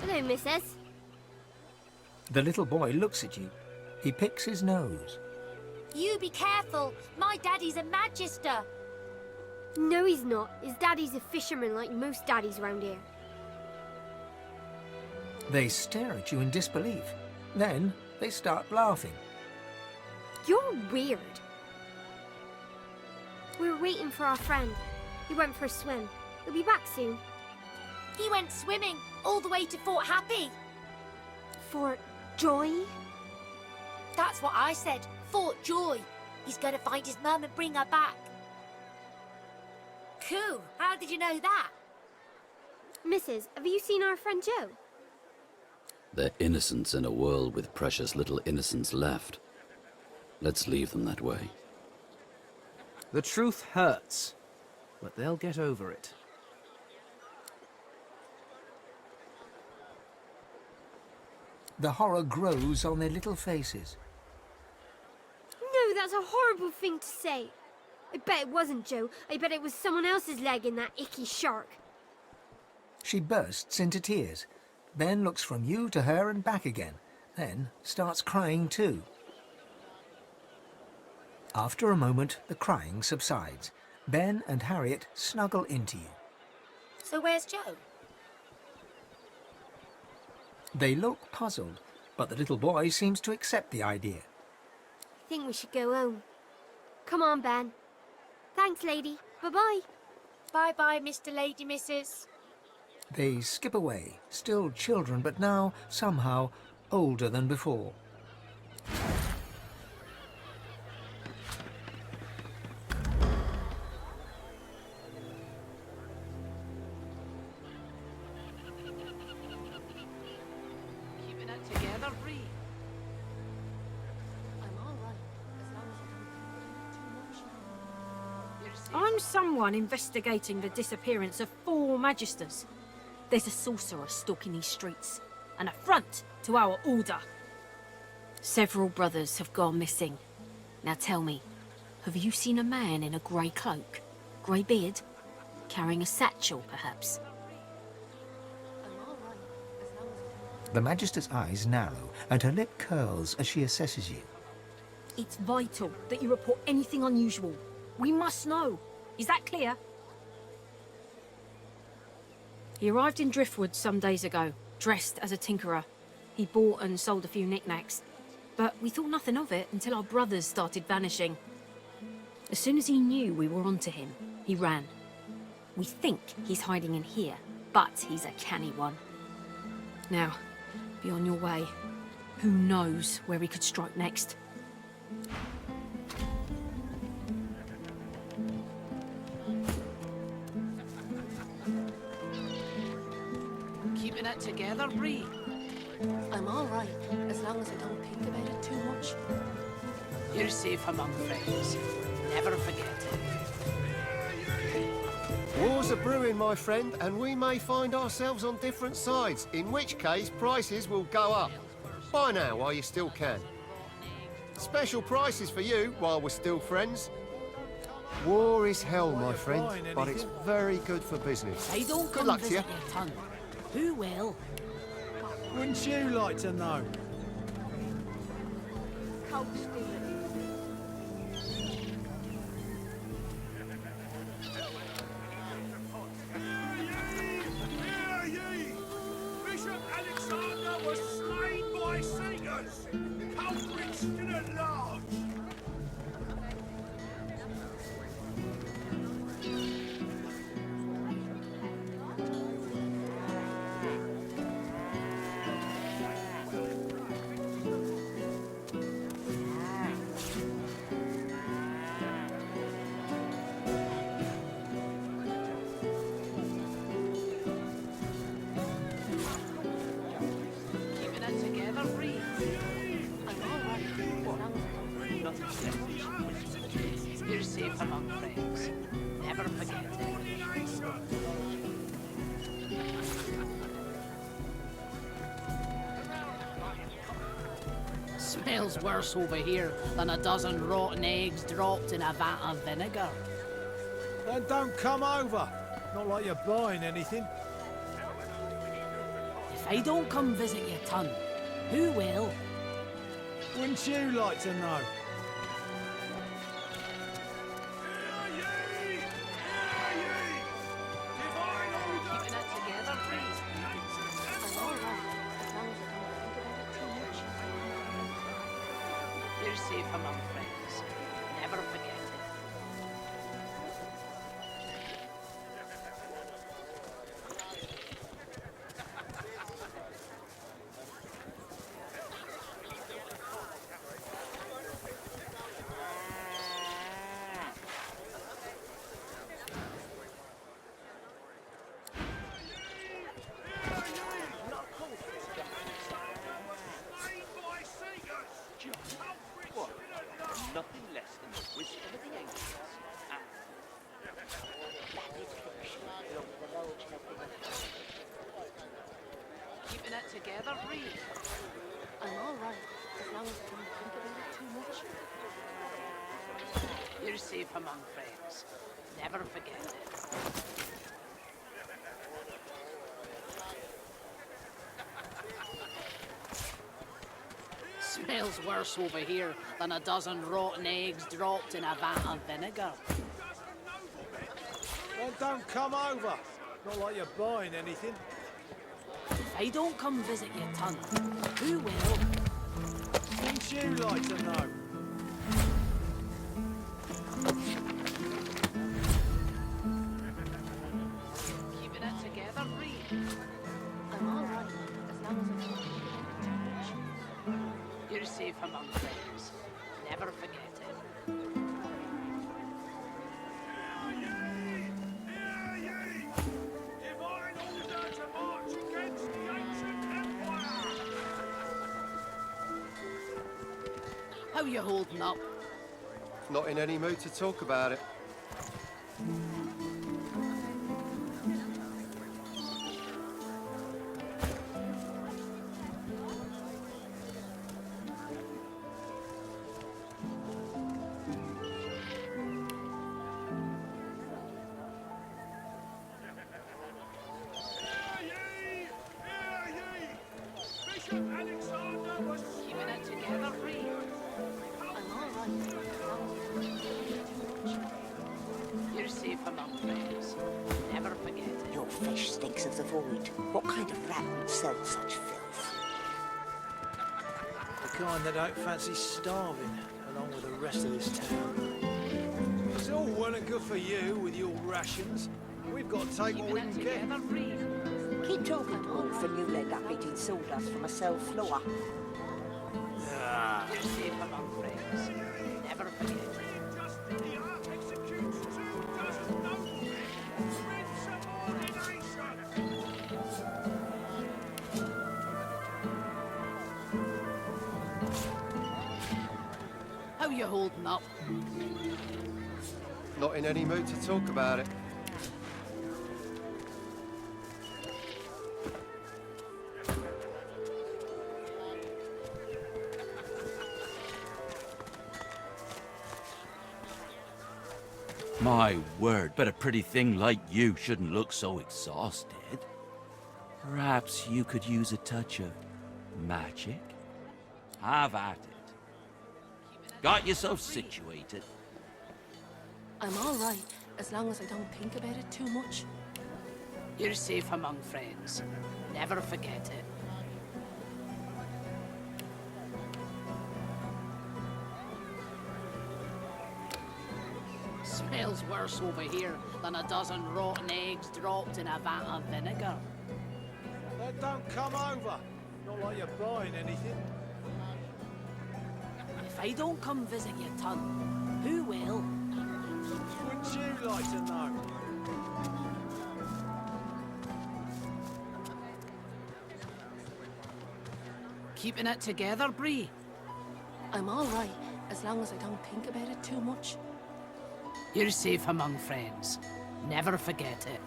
Hello, missus. The little boy looks at you. He picks his nose. You be careful. My daddy's a magister. No, he's not. His daddy's a fisherman like most daddies round here. They stare at you in disbelief. Then they start laughing. You're weird. We're waiting for our friend. He went for a swim. He'll be back soon. He went swimming all the way to Fort Happy. Fort Joy? That's what I said. Fort Joy. He's going to find his mum and bring her back. Cool. How did you know that? Mrs., have you seen our friend Joe? They're innocents in a world with precious little innocence left. Let's leave them that way. The truth hurts, but they'll get over it. The horror grows on their little faces. No, that's a horrible thing to say. I bet it wasn't Joe. I bet it was someone else's leg in that icky shark. She bursts into tears. Ben looks from you to her and back again, then starts crying too. After a moment, the crying subsides. Ben and Harriet snuggle into you. So where's Joe? They look puzzled, but the little boy seems to accept the idea. I think we should go home. Come on, Ben. Thanks, lady. Bye-bye. Bye-bye, Mr. Lady Missus. They skip away, still children, but now, somehow, older than before. Keeping it together, Bree. I'm all right, as long as I don't do too much. I'm someone investigating the disappearance of 4 Magisters. There's a sorcerer stalking these streets, an affront to our order. Several brothers have gone missing. Now tell me, have you seen a man in a grey cloak, grey beard, carrying a satchel, perhaps? The Magister's eyes narrow, and her lip curls as she assesses you. It's vital that you report anything unusual. We must know. Is that clear? He arrived in Driftwood some days ago, dressed as a tinkerer. He bought and sold a few knickknacks. But we thought nothing of it until our brothers started vanishing. As soon as he knew we were onto him, he ran. We think he's hiding in here, but he's a canny one. Now, be on your way. Who knows where he could strike next? Keeping it together, Bree? I'm all right, as long as I don't think about it too much. You're safe among friends. Never forget it. Wars are brewing, my friend, and we may find ourselves on different sides, in which case prices will go up. Buy now while you still can. Special prices for you while we're still friends. War is hell, my friend, but it's very good for business. I don't Good come luck to you. visit your ton. Who will? Wouldn't you like to know? Cold stealing. Hear ye! Bishop Alexander was slain by singers! Culprits stood at large! Keeping it together, Bree? I'm all right. You're safe among friends. Never forget it. Smells worse over here than a dozen rotten eggs dropped in a vat of vinegar. Then don't come over. Not like you're buying anything. If I don't come visit your ton, who will? Wouldn't you like to know? Keeping it together, please. I'm all right, as long as I don't think about it too much. You're safe among friends. Never forget it. Nothing less than the wisdom of the ancients. Keeping it together, Bree? I'm all right, as long as I don't think about it too much. You're safe among friends. Never forget it. Smells worse over here than a dozen rotten eggs dropped in a vat of vinegar. Then don't come over. Not like you're buying anything. If I don't come visit your ton, who will? Wouldn't you like to know? Keeping it together, Bree? I'm all right, as long as I don't think about it too much. You're safe among friends. Never forget it. Divine order to march against the ancient empire! How you holding up? Not in any mood to talk about it. Bishop Alexander was Keeping it together, Bree? I'm all right, as long as I don't think about it too much. fish stinks of the void. What kind of rat would sell such filth? The kind that don't fancy starving, along with the rest of this town. It's all well and good for you with your rations. We've got to take what we can get. Keep talking, Wolf, and you'll end up eating sawdust from a cell floor. Ah. You're safe among friends. Never forget. How you holding up? Not in any mood to talk about it. My word, but a pretty thing like you shouldn't look so exhausted. Perhaps you could use a touch of magic? Have at it. Got yourself situated? I'm all right, as long as I don't think about it too much. You're safe among friends. Never forget it. Smells worse over here than a dozen rotten eggs dropped in a vat of vinegar. Then don't come over. Not like you're buying anything. If I don't come visit your ton, who will? Wouldn't you like to know? Keeping it together, Bree? I'm all right, as long as I don't think about it too much. You're safe among friends. Never forget it.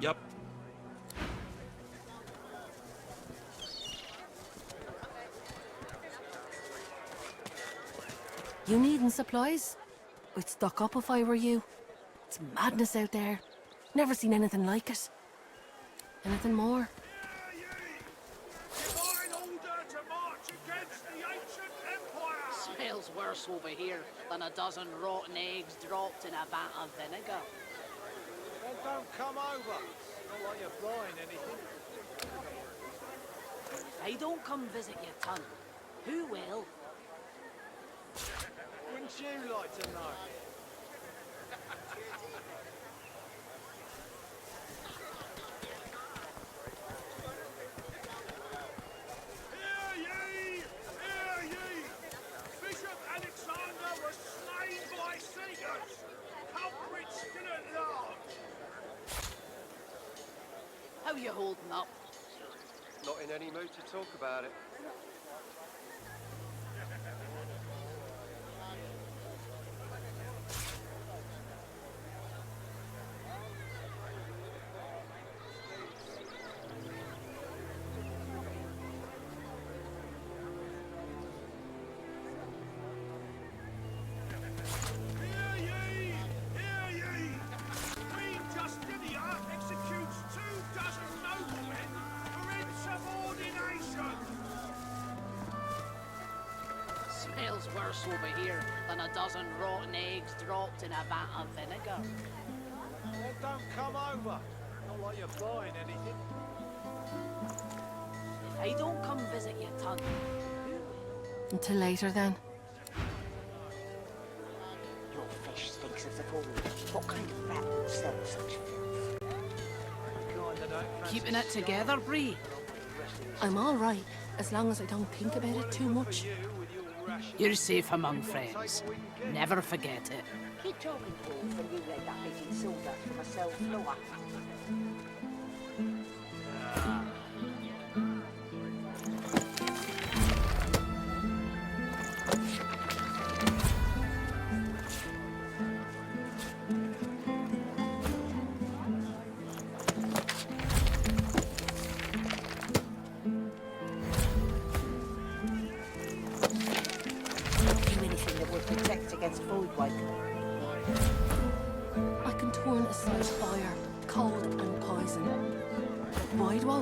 Yep. You needing supplies? I'd stock up if I were you. It's madness out there. Never seen anything like it. Anything more? Divine order to march against the ancient empire! Smells worse over here than a dozen rotten eggs dropped in a vat of vinegar. Then don't come over. Not like you're buying anything. If I don't come visit your ton, who will? Wouldn't you like to know? Hear ye! Hear ye! Bishop Alexander was slain by Seegers! Culprits still at large! How you holding up? Not in any mood to talk about it. Hear ye! Hear ye! Queen Justinia executes 24 noblemen for insubordination! Smells worse over here than a dozen rotten eggs dropped in a vat of vinegar. Then don't come over. Not like you're buying anything. If I don't come visit your ton. Until later then. Your fish stinks of the void. What kind of rat would sell such filth? Keeping it together, Bree? I'm all right, as long as I don't think about it too much. You're safe among friends. Never forget it. Keep talking, Wolf, and you'll end up eating sawdust from a cell floor.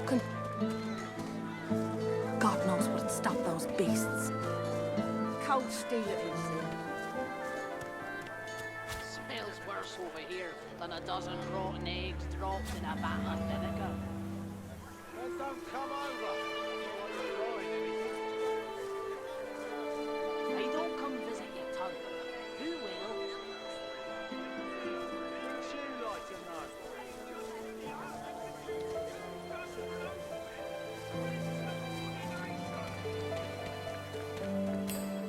welcome. God knows what'd stop those beasts. Cold steel it is, then. Smells worse over here than a dozen rotten eggs dropped in a vat of vinegar. Then don't come over. They don't come visit your tongue. Who will? Wouldn't you like to know?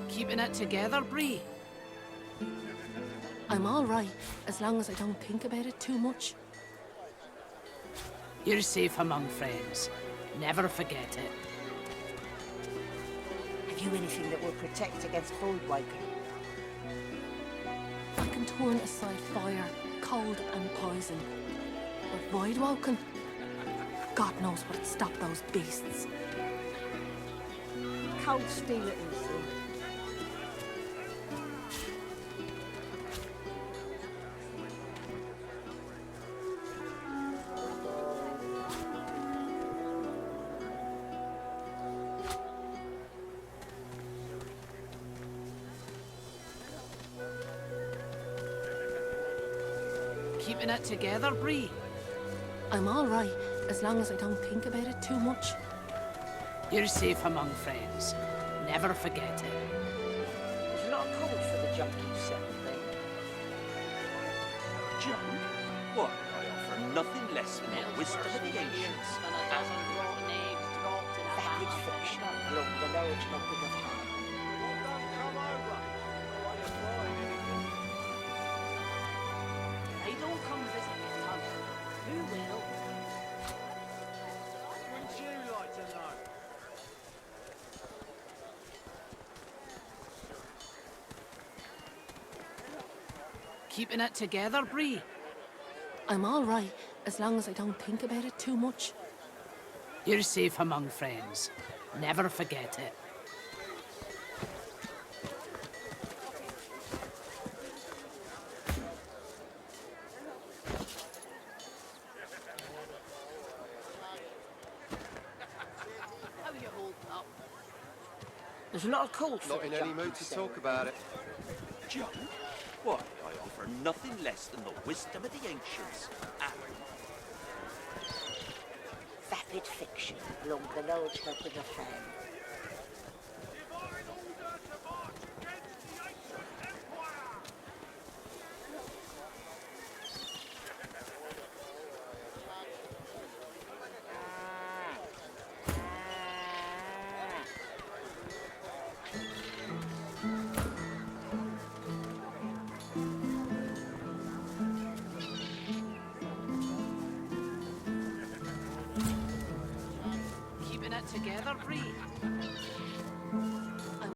Keeping it together, Bree? I'm all right, as long as I don't think about it too much. You're safe among friends. Never forget it. Have you anything that will protect against void-waking? I can turn aside fire, cold and poison. But void-walking? God knows what'd stop those beasts. Cold steel it is, then. Keeping it together, Bree? I'm all right, as long as I don't think about it too much. You're safe among friends. Never forget it. There's a lot of cold for the junk you sell, then. Junk? Why, I offer nothing less than the wisdom of the ancients. Than a dozen rotten eggs dropped in a vat Vapid of fiction vinegar. along the large helping of hand. Come over. While you're frying anything. They don't come visit your tongue. Who will? Wouldn't you like to know? Keeping it together, Bree? I'm all right, as long as I don't think about it too much. You're safe among friends. Never forget it. How you holding up? There's a lot of cold for Not the in any junk mood you to sell. talk about it. Junk? Why, I offer nothing less than the wisdom of the ancients. Vapid fiction along the large helping of hand. Keeping it together, Bree?